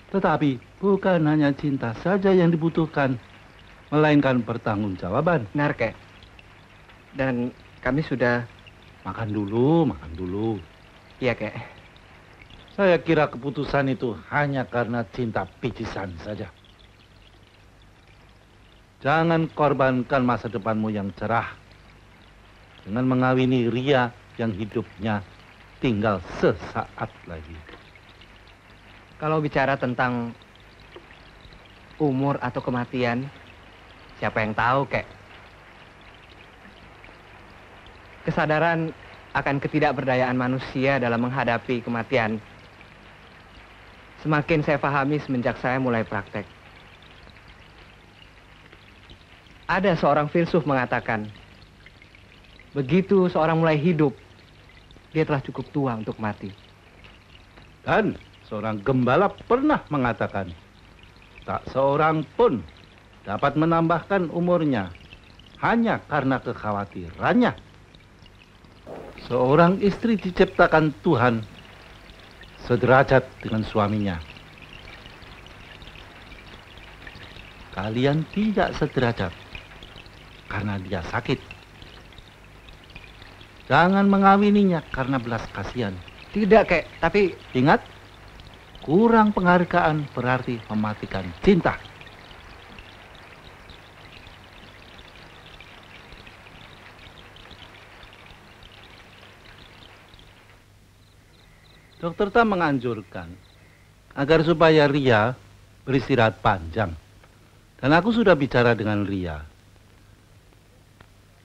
Tetapi bukan hanya cinta saja yang dibutuhkan, melainkan pertanggungjawaban. Benar, Kek. Dan kami sudah... Makan dulu, makan dulu. Iya, Kek. Saya kira keputusan itu hanya karena cinta picisan saja. Jangan korbankan masa depanmu yang cerah dengan mengawini Ria yang hidupnya tinggal sesaat lagi. Kalau bicara tentang umur atau kematian, siapa yang tahu, Kek? Kesadaran akan ketidakberdayaan manusia dalam menghadapi kematian semakin saya pahami semenjak saya mulai praktek. Ada seorang filsuf mengatakan, begitu seorang mulai hidup, dia telah cukup tua untuk mati. Dan seorang gembala pernah mengatakan, tak seorang pun dapat menambahkan umurnya hanya karena kekhawatirannya. Seorang istri diciptakan Tuhan sederajat dengan suaminya. Kalian tidak sederajat karena dia sakit. Jangan mengawininya karena belas kasihan. Tidak, Kek, tapi... Ingat, kurang penghargaan berarti mematikan cinta. Dokter Tam menganjurkan agar supaya Ria beristirahat panjang. Dan aku sudah bicara dengan Ria.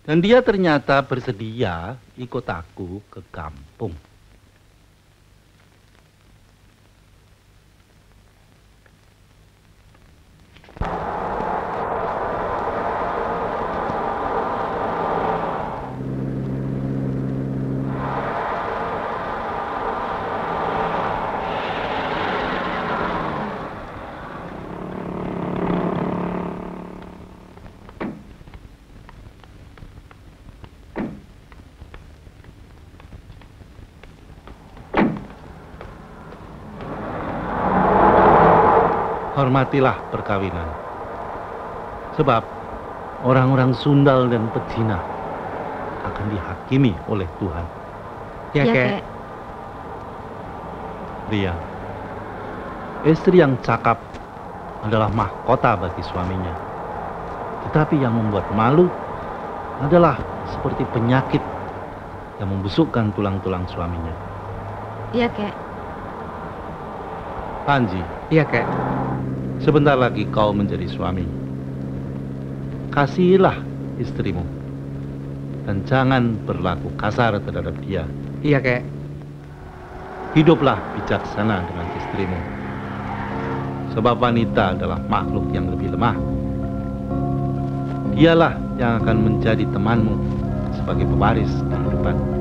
Dan dia ternyata bersedia ikut aku ke kampung. Hormatilah perkawinan. Sebab orang-orang sundal dan pezina akan dihakimi oleh Tuhan. Ya, Kek. Ria, istri yang cakap adalah mahkota bagi suaminya. Tetapi yang membuat malu adalah seperti penyakit yang membusukkan tulang-tulang suaminya. Iya, Kek. Panji. Iya, Kek. Sebentar lagi kau menjadi suami. Kasihilah istrimu. Dan jangan berlaku kasar terhadap dia. Iya, Kek. Hiduplah bijaksana dengan istrimu. Sebab wanita adalah makhluk yang lebih lemah. Dialah yang akan menjadi temanmu sebagai pewaris kehidupan.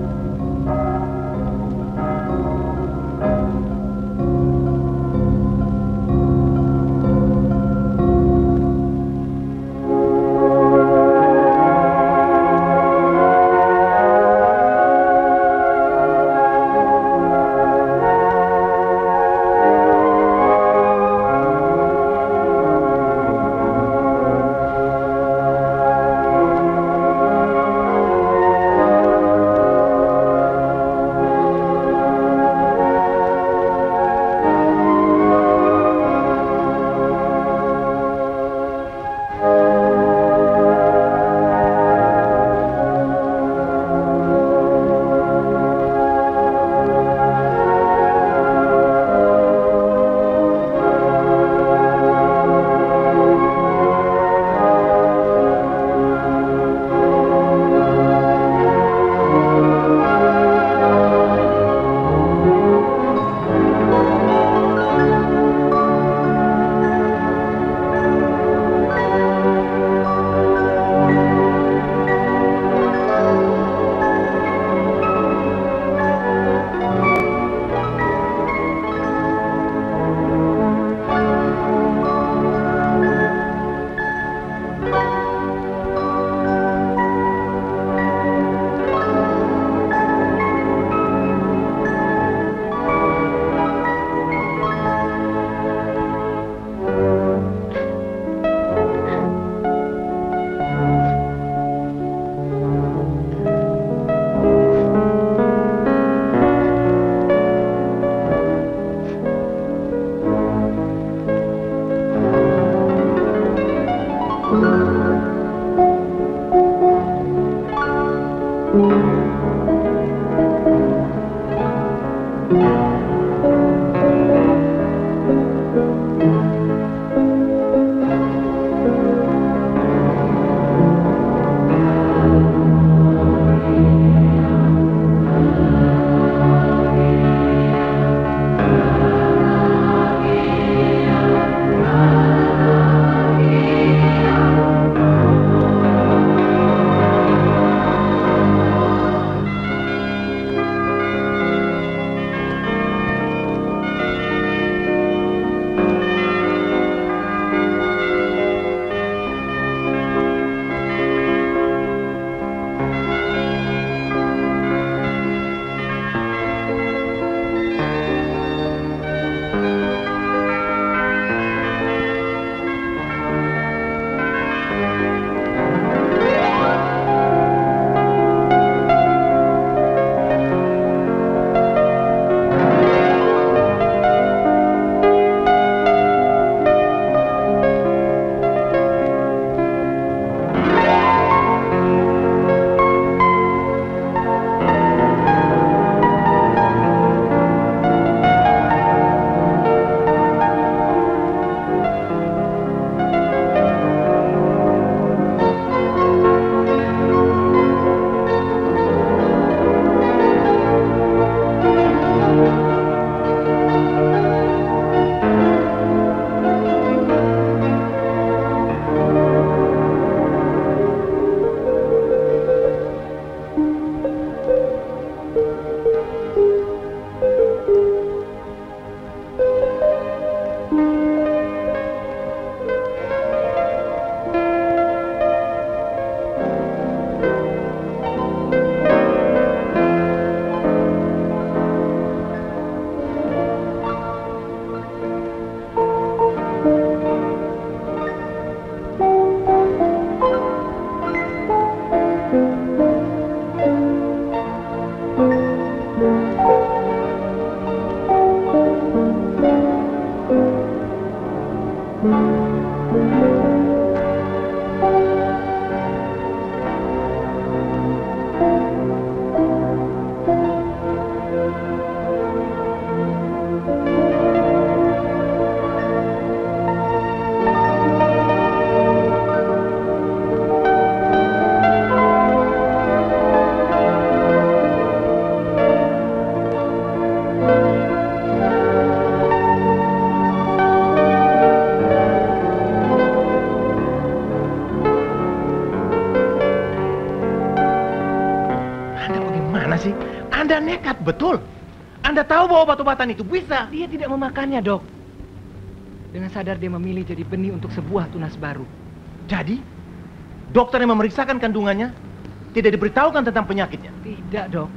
Anda nekat, betul. Anda tahu bahwa obat-obatan itu bisa. Dia tidak memakannya, Dok. Dengan sadar dia memilih jadi benih untuk sebuah tunas baru. Jadi, dokter yang memeriksakan kandungannya tidak diberitahukan tentang penyakitnya? Tidak, Dok.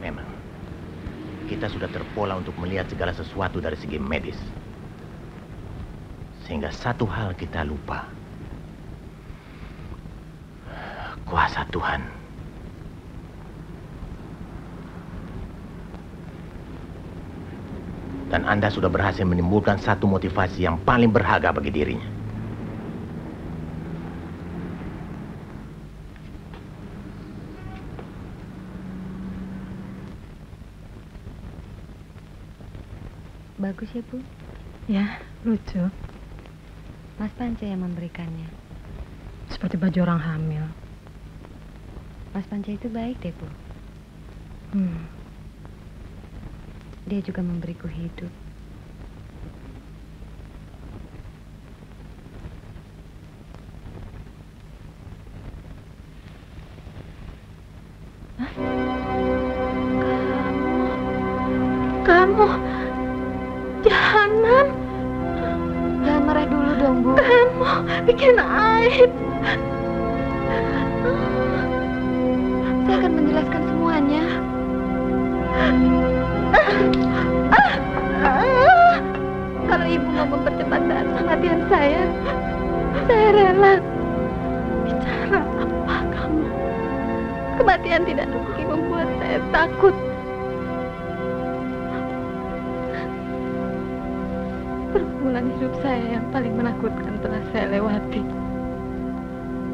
Memang, kita sudah terpola untuk melihat segala sesuatu dari segi medis. Sehingga satu hal kita lupa. Kuasa Tuhan. Dan Anda sudah berhasil menimbulkan satu motivasi yang paling berharga bagi dirinya. Bagus ya, Bu? Ya, lucu. Mas Panca yang memberikannya. Seperti baju orang hamil. Mas Panca itu baik deh, Bu. Dia juga memberiku hidup. Hah? Kamu jahanam. Jangan marah dulu dong, Bu. Kamu bikin aib. Saya akan menjelaskan semuanya. Kalau Ibu mau mempercepat saat kematian saya rela. Bicara apa kamu? Kematian tidak lagi membuat saya takut. Pergumulan hidup saya yang paling menakutkan telah saya lewati.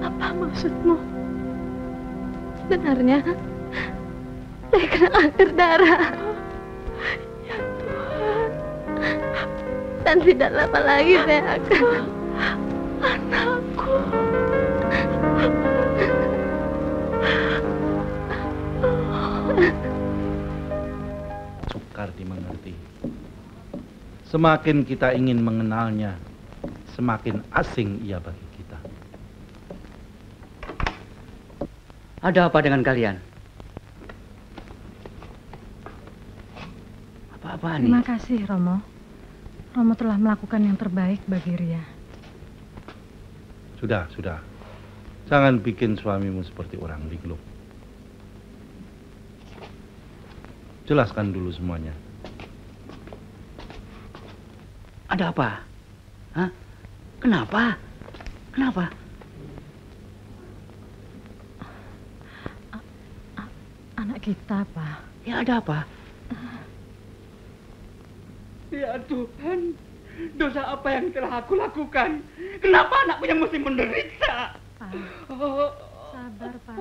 Apa maksudmu? Benarnya saya kena kanker darah. Ya Tuhan. Dan tidak lama lagi saya akan... Anakku. Sukar dimengerti. Semakin kita ingin mengenalnya, semakin asing ia bagi kita. Ada apa dengan kalian? Apa-apaan nih? Terima kasih, Romo. Romo telah melakukan yang terbaik bagi Ria. Sudah. Jangan bikin suamimu seperti orang linglung. Jelaskan dulu semuanya. Ada apa? Hah? Kenapa? Anak kita, Pak. Ya ada apa? Ya Tuhan, dosa apa yang telah aku lakukan? Kenapa anakku yang mesti menderita? Pak, sabar, Pak.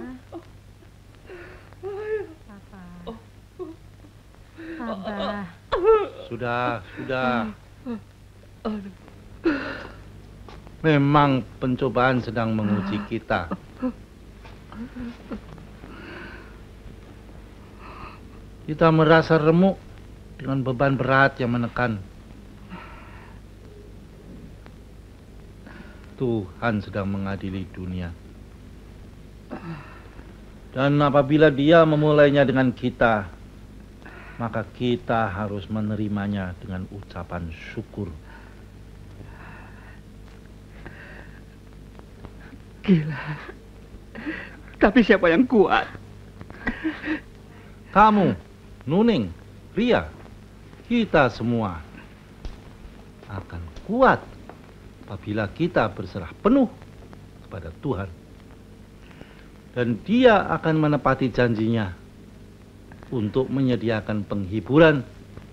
Sabar. Sudah. Memang pencobaan sedang menguji kita. Kita merasa remuk dengan beban berat yang menekan. Tuhan sedang mengadili dunia. Dan apabila Dia memulainya dengan kita, maka kita harus menerimanya dengan ucapan syukur. Gila. Tapi siapa yang kuat? Kamu, Nuning, Ria, kita semua akan kuat apabila kita berserah penuh kepada Tuhan. Dan Dia akan menepati janjinya untuk menyediakan penghiburan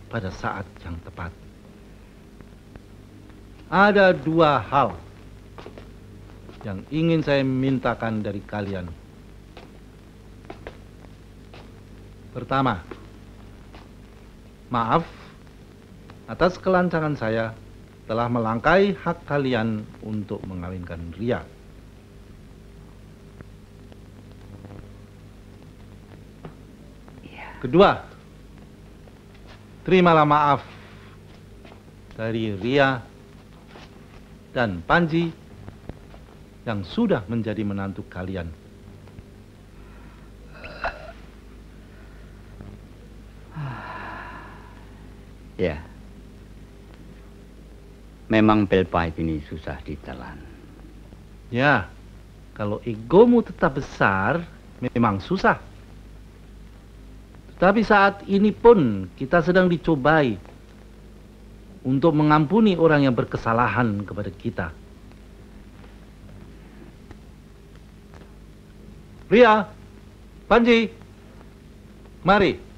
pada saat yang tepat. Ada dua hal yang ingin saya mintakan dari kalian. Pertama, maaf atas kelancangan saya telah melangkai hak kalian untuk mengawinkan Ria. Kedua, terimalah maaf dari Ria dan Panji yang sudah menjadi menantu kalian. Ya, memang pil pahit ini susah ditelan. Ya, kalau egomu tetap besar, memang susah. Tetapi saat ini pun kita sedang dicobai untuk mengampuni orang yang berkesalahan kepada kita. Ria, Panji, mari.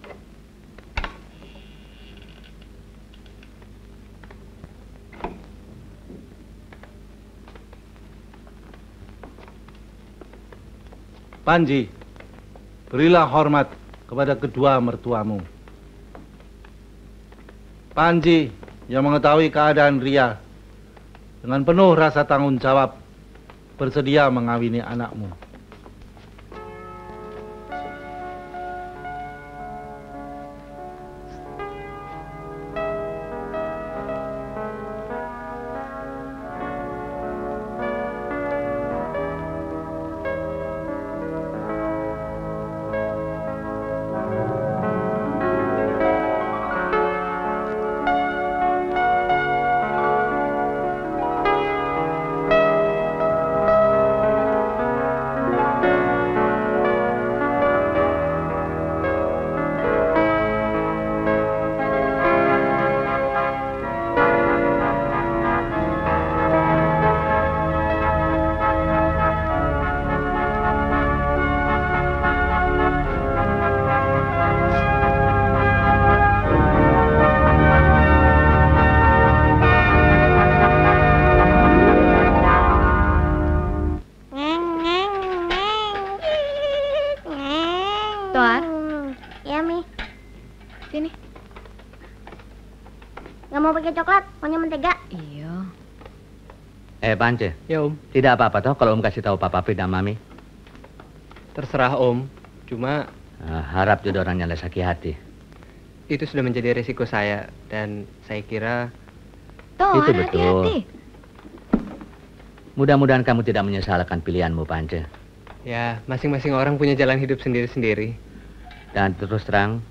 Panji, berilah hormat kepada kedua mertuamu. Panji yang mengetahui keadaan Ria dengan penuh rasa tanggung jawab bersedia mengawini anakmu. Coklat, maunya mentega. Iya. Pance. Ya, Om. Tidak apa-apa toh kalau Om kasih tahu Papa Pi dan Mami. Terserah Om, cuma harap jodoh orangnya le sakit hati. Itu sudah menjadi risiko saya dan saya kira Toh, itu betul. Hati-hati. Mudah-mudahan kamu tidak menyesalkan pilihanmu, Pance. ya masing-masing orang punya jalan hidup sendiri-sendiri. Dan terus terang,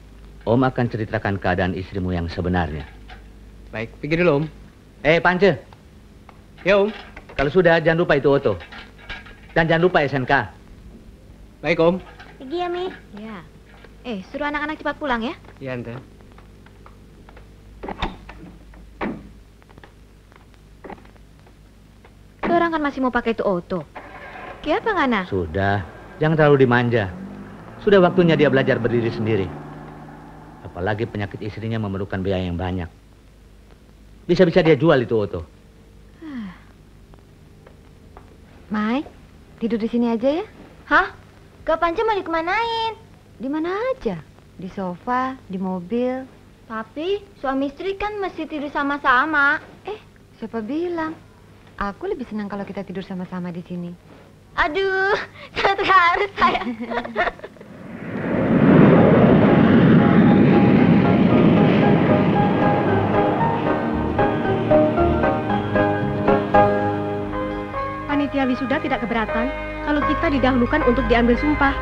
Om akan ceritakan keadaan istrimu yang sebenarnya. Baik, pergi dulu, Om. Pance. Ya, Om. Kalau sudah, jangan lupa itu Oto. Dan jangan lupa SNK. Baik, Om. Pergi ya, Mi. Ya. Suruh anak-anak cepat pulang ya. Iya, Ante. Orang kan masih mau pakai itu Oto. Kenapa ngana? Sudah, jangan terlalu dimanja. Sudah waktunya dia belajar berdiri sendiri. Apalagi penyakit istrinya memerlukan biaya yang banyak. Bisa-bisa dia jual itu Oto. Mai, tidur di sini aja ya? Hah? Kak Panca mau dikemanain? Di mana aja? Di sofa, di mobil. Tapi suami istri kan mesti tidur sama-sama. Siapa bilang? Aku lebih senang kalau kita tidur sama-sama di sini. Aduh, terharu saya. Panitia wisuda tidak keberatan kalau kita didahulukan untuk diambil sumpah.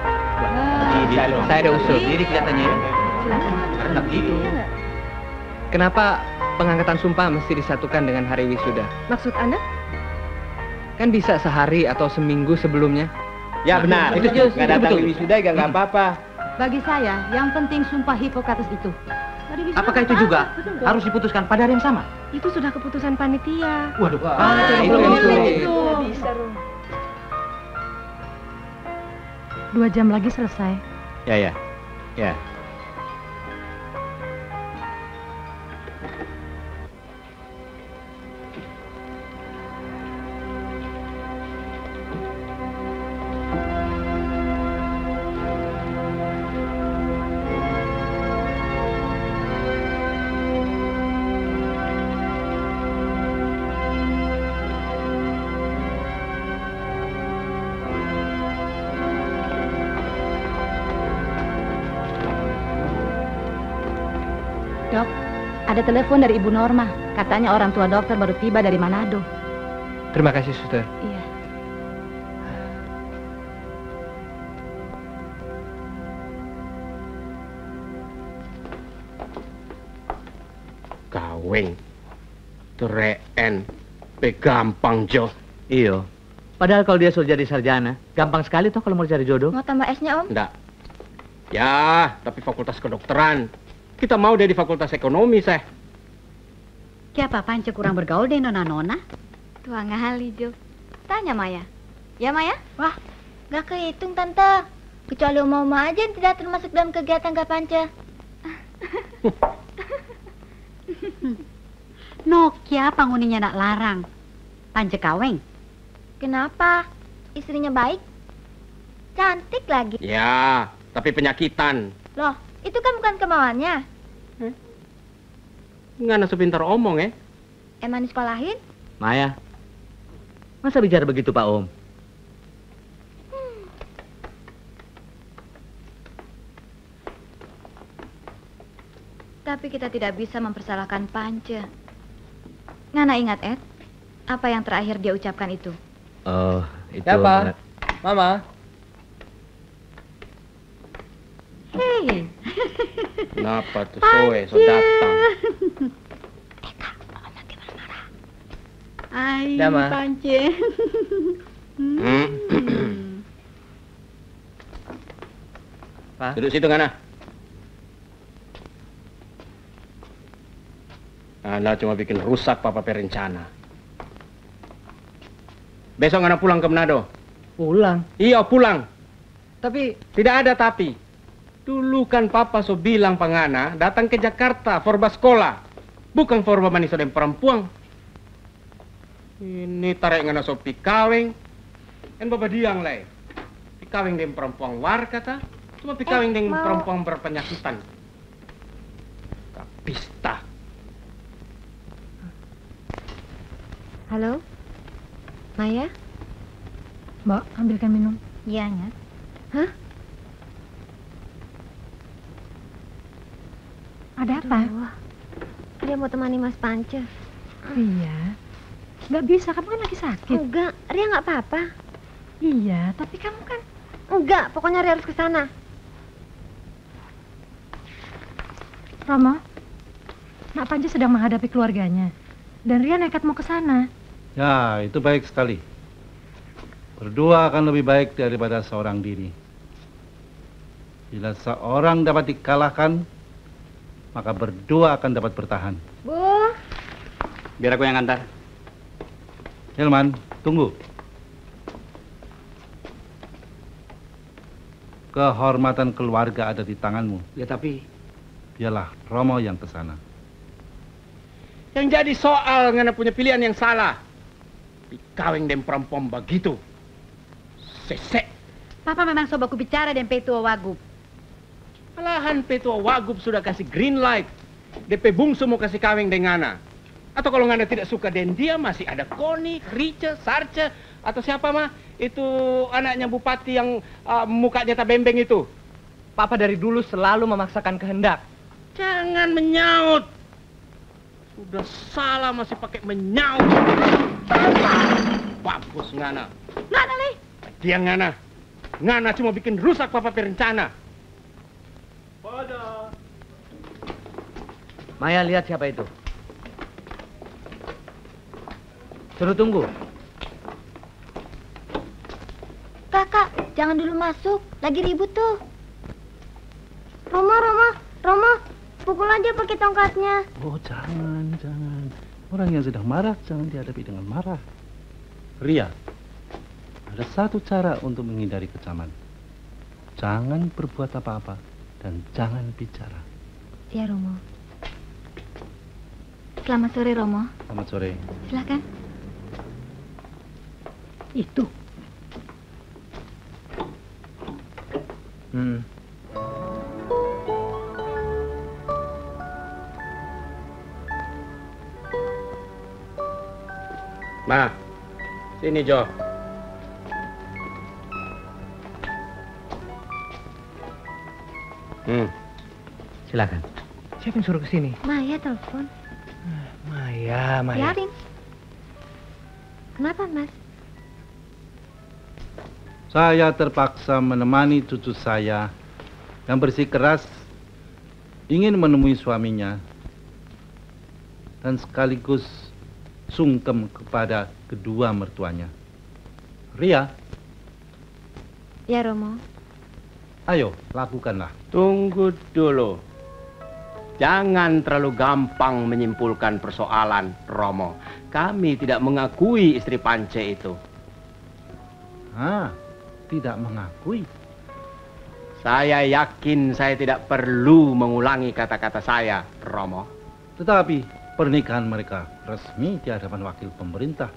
Saya ada usul. Jadi kelihatannya ya. Silakan. Karena gitu. Kenapa pengangkatan sumpah mesti disatukan dengan hari wisuda? Maksud Anda? Kan bisa sehari atau seminggu sebelumnya. Ya benar, itu nggak datang di wisuda juga nggak apa-apa. Bagi saya, yang penting sumpah Hipokrates itu. Apakah itu juga harus diputuskan pada hari yang sama? Itu sudah keputusan panitia. Waduh, itu yang sulit. Bisa, 2 jam lagi selesai. Ya. Dok, ada telepon dari Ibu Norma. Katanya orang tua dokter baru tiba dari Manado. Terima kasih, Suster. Iya. Kaweng, tereen, gampang Jo. Iyo. Padahal kalau dia sudah jadi sarjana, gampang sekali toh kalau mau cari jodoh. Mau tambah S-nya, Om? Enggak. Ya, tapi fakultas kedokteran. Kita mau dia di fakultas ekonomi, Seh. Siapa Pance kurang bergaul deh nona-nona? Tua ngali, Jo. Tanya Maya. Ya, Maya? Wah, Gak kehitung, Tante. Kecuali Oma aja yang tidak termasuk dalam kegiatan Kak Panca. Nokia panguninya nak larang. Pance kaweng. Kenapa? Istrinya baik? Cantik lagi. Ya, tapi penyakitan. Loh, itu kan bukan kemauannya. Nggak sepintar omong, Emang disekolahin? Maya, masa bicara begitu Pak Om? Tapi kita tidak bisa mempersalahkan Pance. Ngana ingat, Ed? Apa yang terakhir dia ucapkan itu? Oh, itu... Ya, Pak. Mama. Hei. Kenapa tuh Soe so datang? Ay, Dah, Ma. Pance. Pak. Duduk situ, Ngana. Ngana cuma bikin rusak Papa perencana. Besok Ngana pulang ke Manado. Pulang? Iya, pulang. Tapi... Tidak ada tapi. Dulu kan Papa so bilang Pangana datang ke Jakarta forba sekolah. Bukan forba maniso dan perempuan. Ini tarik Ngana so pikaweng. En Bapak diang leh. Pikaweng dengan perempuan war kata. Cuma pikaweng dengan perempuan berpenyakitan. Kapista. Halo? Maya? Mbak, ambilkan minum. Iya, Nyat. Hah? Ada apa? Wah, dia mau temani Mas Pance. Iya. Nggak bisa, kamu kan lagi sakit. Enggak, Ria nggak apa-apa. Iya, tapi kamu kan... Enggak, pokoknya Ria harus ke sana. Romo, Nak Panji sedang menghadapi keluarganya. Dan Ria nekat mau ke sana. Ya, itu baik sekali. Berdua akan lebih baik daripada seorang diri. Bila seorang dapat dikalahkan, maka berdua akan dapat bertahan. Bu. Biar aku yang antar. Hilman, tunggu. Kehormatan keluarga ada di tanganmu. Ya tapi... Biarlah Romo yang ke sana. Yang jadi soal Ngana punya pilihan yang salah. Dikaweng dengan perempuan begitu. Sesek. Papa memang sobat ku bicara dengan Petua Wagub. Malahan Petua Wagub sudah kasih green light. DP bungsu mau kasih kaweng dengan Ngana. Atau kalau Ngana tidak suka dengan dia, masih ada Koni, Rice, Sarce, atau siapa mah? Itu anaknya bupati yang mukanya tak bembeng itu. Papa dari dulu selalu memaksakan kehendak. Jangan menyaut. Sudah salah masih pakai menyaut. Bagus Ngana. Ngana leh. Dia Ngana. Ngana cuma bikin rusak Papa perencana. Pada. Maya, lihat siapa itu. Suruh tunggu. Kakak, jangan dulu masuk. Lagi ribut tuh. Romo, pukul aja pakai tongkatnya. Oh, jangan. Orang yang sedang marah jangan dihadapi dengan marah. Ria, ada satu cara untuk menghindari kecaman. Jangan berbuat apa-apa dan jangan bicara. Ya, Romo. Selamat sore, Romo. Selamat sore. Silakan. Itu. Ma, sini Jo. Silakan. Siapa yang suruh ke sini? Maya telepon. Maya. Biarin. Kenapa, Mas? Saya terpaksa menemani cucu saya yang bersikeras ingin menemui suaminya dan sekaligus sungkem kepada kedua mertuanya. Ria, Ya, Romo. ayo lakukanlah. Tunggu dulu. Jangan terlalu gampang menyimpulkan persoalan, Romo. Kami tidak mengakui istri Pance itu. Tidak mengakui? Saya yakin saya tidak perlu mengulangi kata-kata saya, Romo. Tetapi pernikahan mereka resmi di hadapan wakil pemerintah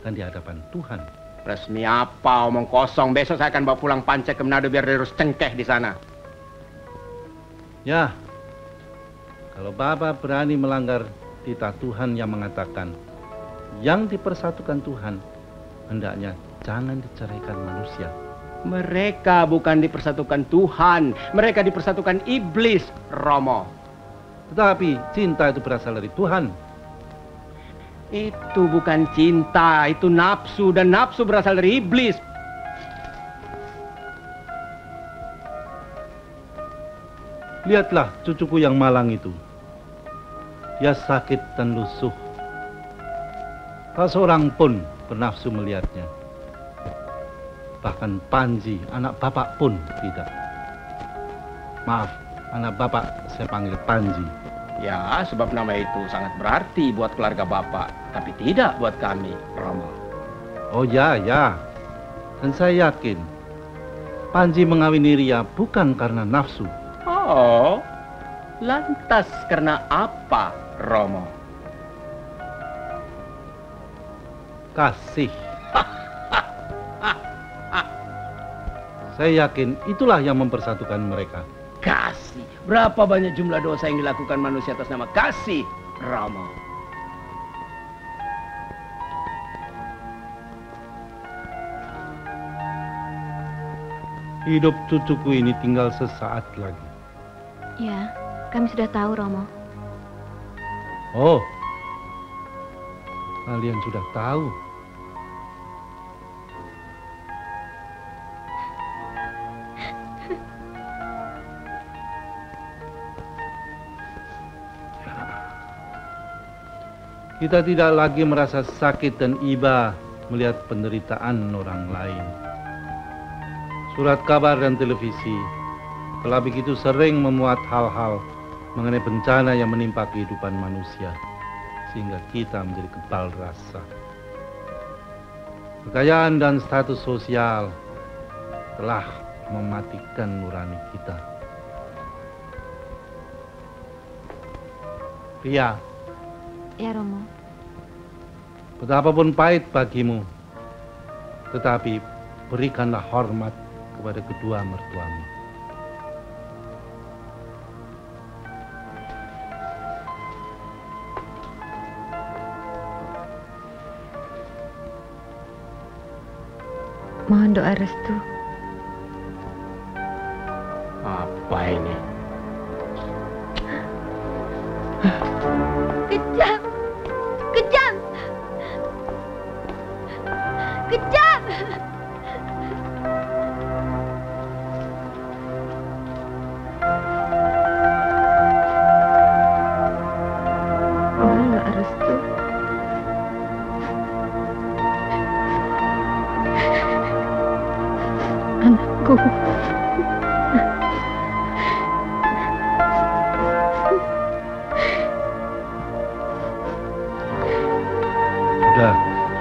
dan di hadapan Tuhan. Resmi apa? Omong kosong. Besok saya akan bawa pulang Pance ke Manado biar dia harus cengkeh di sana. Ya, kalau Bapak berani melanggar titah Tuhan yang mengatakan yang dipersatukan Tuhan hendaknya jangan diceraikan manusia. Mereka bukan dipersatukan Tuhan, mereka dipersatukan iblis, Romo. Tetapi cinta itu berasal dari Tuhan. Itu bukan cinta, itu nafsu, dan nafsu berasal dari iblis. Lihatlah cucuku yang malang itu. Dia sakit dan lusuh. Tak seorang pun bernafsu melihatnya. Bahkan Panji, anak bapak pun tidak. Maaf, anak bapak saya panggil Panji. Ya, sebab nama itu sangat berarti buat keluarga Bapak, tapi tidak buat kami, Romo. Oh ya, ya. Dan saya yakin Panji mengawini Ria bukan karena nafsu. Oh, lantas karena apa, Romo? Kasih. Saya yakin itulah yang mempersatukan mereka. Kasih. Berapa banyak jumlah dosa yang dilakukan manusia atas nama kasih, Romo? Hidup cucuku ini tinggal sesaat lagi. Ya, kami sudah tahu, Romo. Oh, kalian sudah tahu. Kita tidak lagi merasa sakit dan iba melihat penderitaan orang lain. Surat kabar dan televisi telah begitu sering memuat hal-hal mengenai bencana yang menimpa kehidupan manusia, sehingga kita menjadi kebal rasa. Kekayaan dan status sosial telah mematikan nurani kita. Ria. Ya, Romo. Betapapun pahit bagimu, tetapi berikanlah hormat kepada kedua mertuamu. Mohon doa restu. Apa ini? Kejam! Kejam! Kejam! Mohon doa restu. Anakku.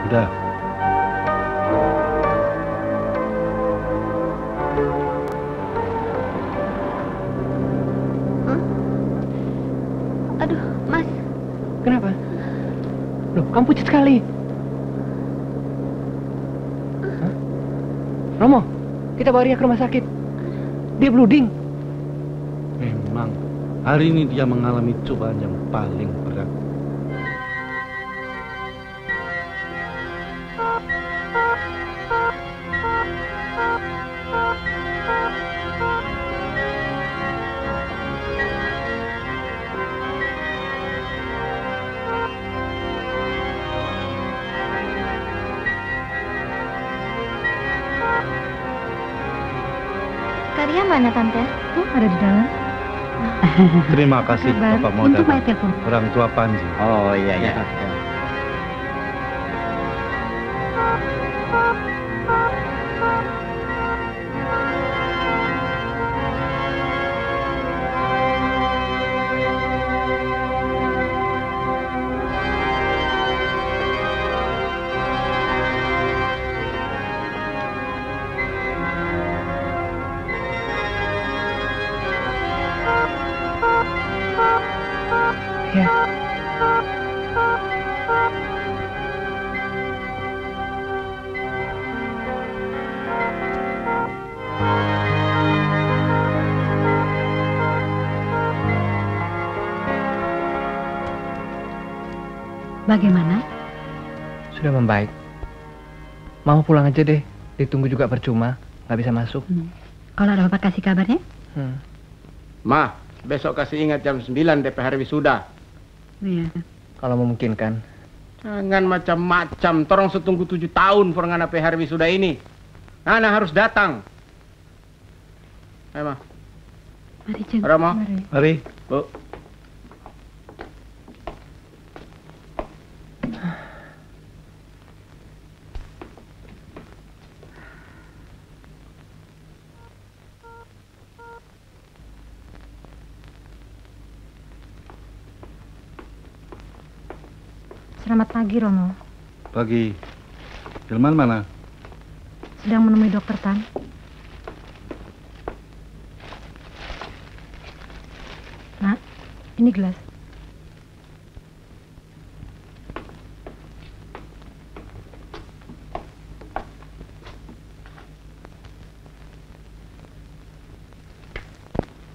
Sudah. Aduh, Mas. Kenapa? Loh, kamu pucat sekali. Hah? Romo, kita bawa Ria ke rumah sakit. Dia blooding. Memang, hari ini dia mengalami cobaan yang paling berat. Zakaria mana, Tante? Ada di dalam. Terima kasih Bapak mau Untuk datang. Maya telepon. Orang tua Panji. Oh iya ya. Bagaimana? Sudah membaik. Mama pulang aja deh. Ditunggu juga percuma. Nggak bisa masuk. Kalau ada Bapak kasih kabarnya? Ma, besok kasih ingat jam 9 DP hari wisuda. Iya. Kalau memungkinkan. Jangan macam-macam. Torong setunggu 7 tahun for ngana hari wisuda ini. Ngana harus datang. Ayo, Ma. Mari, Ceng. Romo. Mari. Bu. Selamat pagi, Romo. Pagi. Hilman mana? Sedang menemui Dokter Tan. Nak, ini gelas.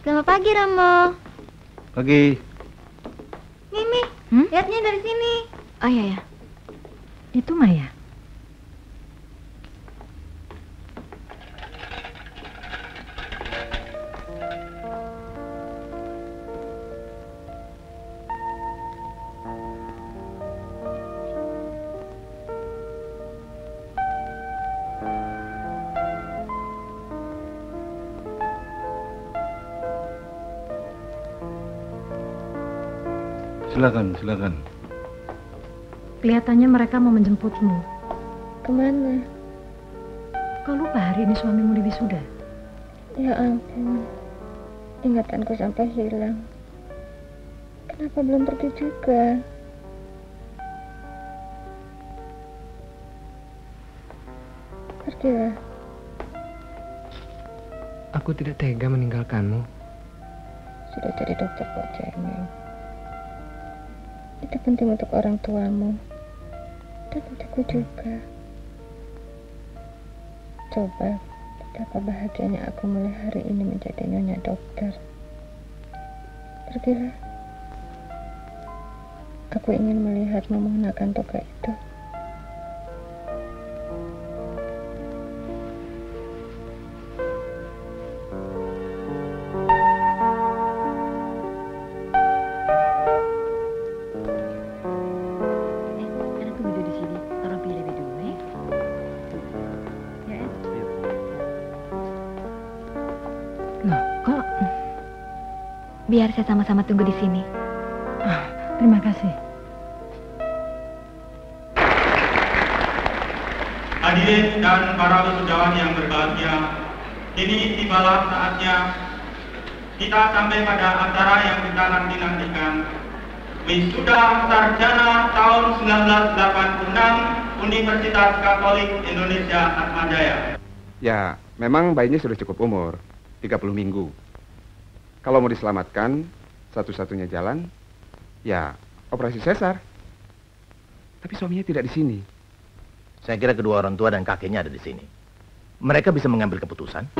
Selamat pagi, Romo. Pagi. Mimi, lihatnya dari sini. Oh iya ya. Itu Maya. Silakan. Kelihatannya mereka mau menjemputmu. Kemana? Kau lupa hari ini suamimu di wisuda? Ya ampun, ingatanku sampai hilang. Kenapa belum pergi juga? Pergilah. Aku tidak tega meninggalkanmu. Sudah jadi dokter kok cengeng. Itu penting untuk orang tuamu dan untukku juga. Coba betapa bahagianya aku mulai hari ini menjadi nyonya dokter. Pergilah. Aku ingin melihatmu mengenakan toga itu. Biar saya sama-sama tunggu di sini. Terima kasih. Hadirin dan para wisudawan yang berbahagia, kini tibalah saatnya kita sampai pada acara yang kita nanti-nantikan. Wisuda Sarjana tahun 1986 Universitas Katolik Indonesia Atmajaya. Ya, memang bayinya sudah cukup umur, 30 minggu. Kalau mau diselamatkan, satu-satunya jalan, ya operasi sesar. Tapi suaminya tidak di sini. Saya kira kedua orang tua dan kakeknya ada di sini. Mereka bisa mengambil keputusan.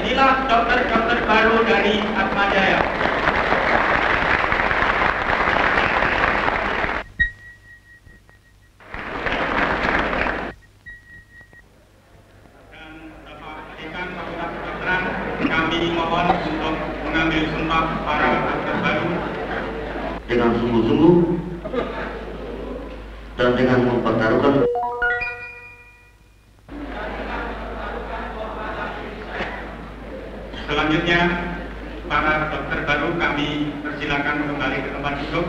Inilah dokter-dokter baru dari Atmajaya. Kami mohon untuk mengambil sumpah para dokter baru dengan sungguh-sungguh dan dengan mempertaruhkan Selanjutnya, para dokter baru kami persilakan kembali ke tempat duduk.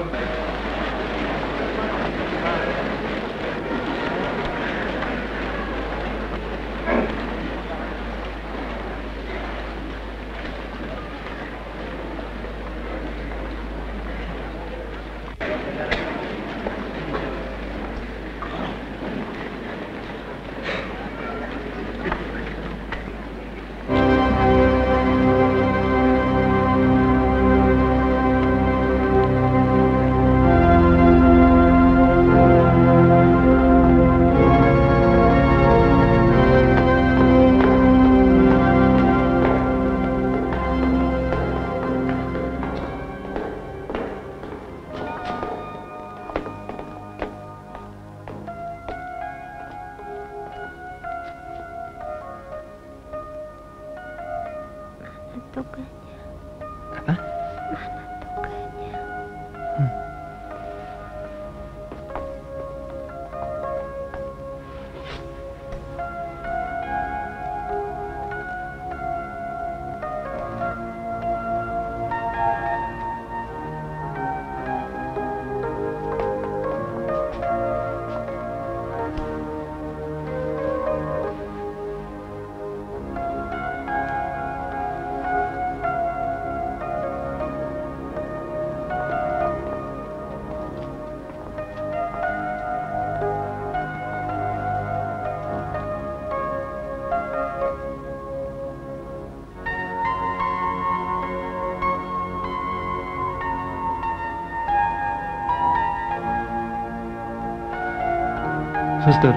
Suster,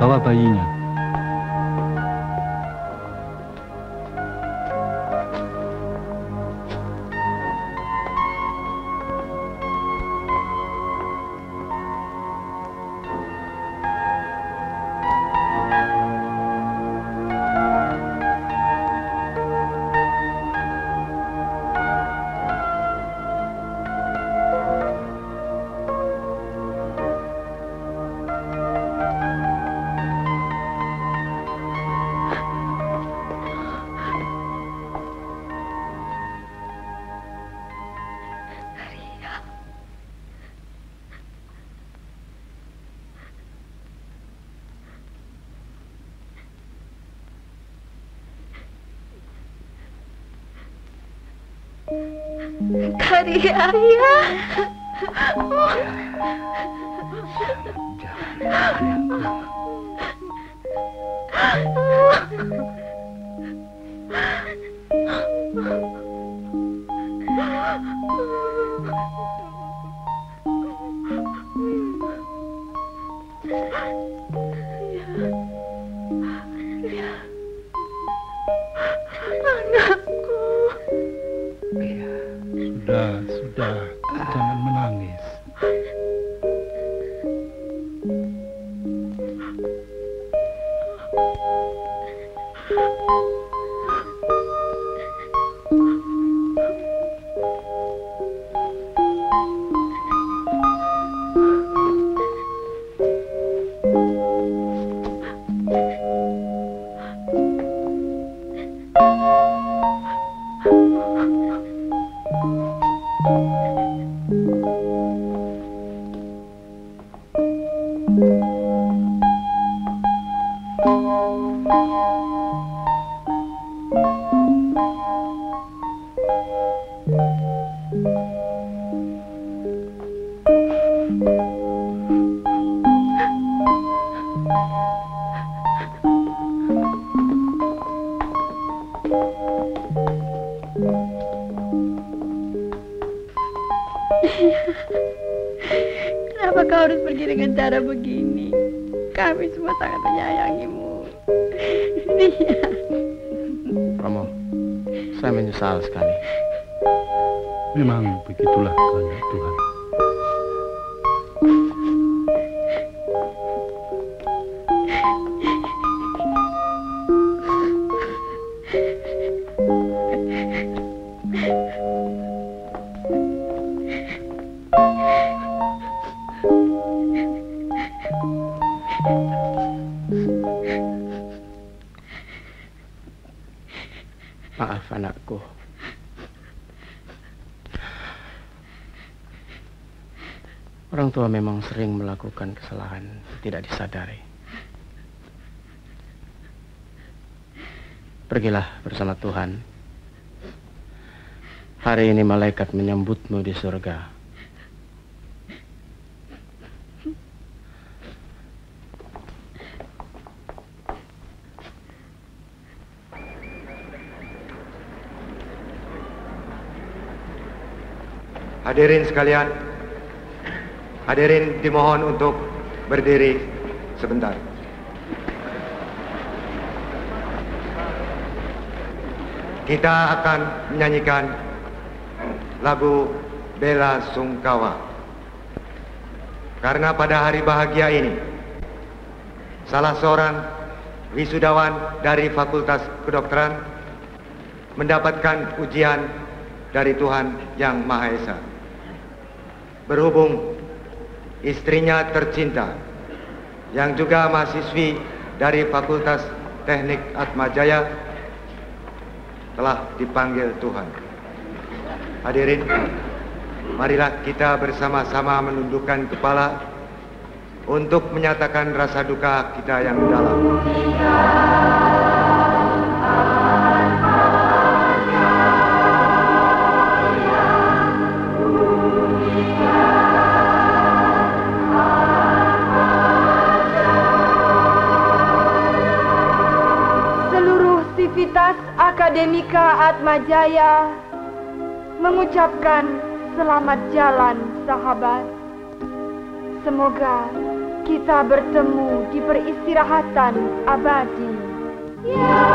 bawa bayinya. Karya. Sudah, jangan menangis. Kenapa kau harus pergi dengan cara begini? Kami semua sangat menyayangimu. Dia. Romo, menyesal sekali. Memang begitulah kehendak Tuhan. Maaf anakku. Orang tua memang sering melakukan kesalahan tidak disadari. Pergilah bersama Tuhan. Hari ini malaikat menyambutmu di surga. Hadirin sekalian, hadirin dimohon untuk berdiri sebentar. Kita akan menyanyikan lagu Bela Sungkawa. Karena pada hari bahagia ini, salah seorang wisudawan dari Fakultas Kedokteran mendapatkan ujian dari Tuhan Yang Maha Esa. Berhubung istrinya tercinta, yang juga mahasiswi dari Fakultas Teknik Atmajaya, telah dipanggil Tuhan. Hadirin, marilah kita bersama-sama menundukkan kepala untuk menyatakan rasa duka kita yang dalam. Sivitas Akademika Atmajaya mengucapkan selamat jalan sahabat. Semoga kita bertemu di peristirahatan abadi. Ya.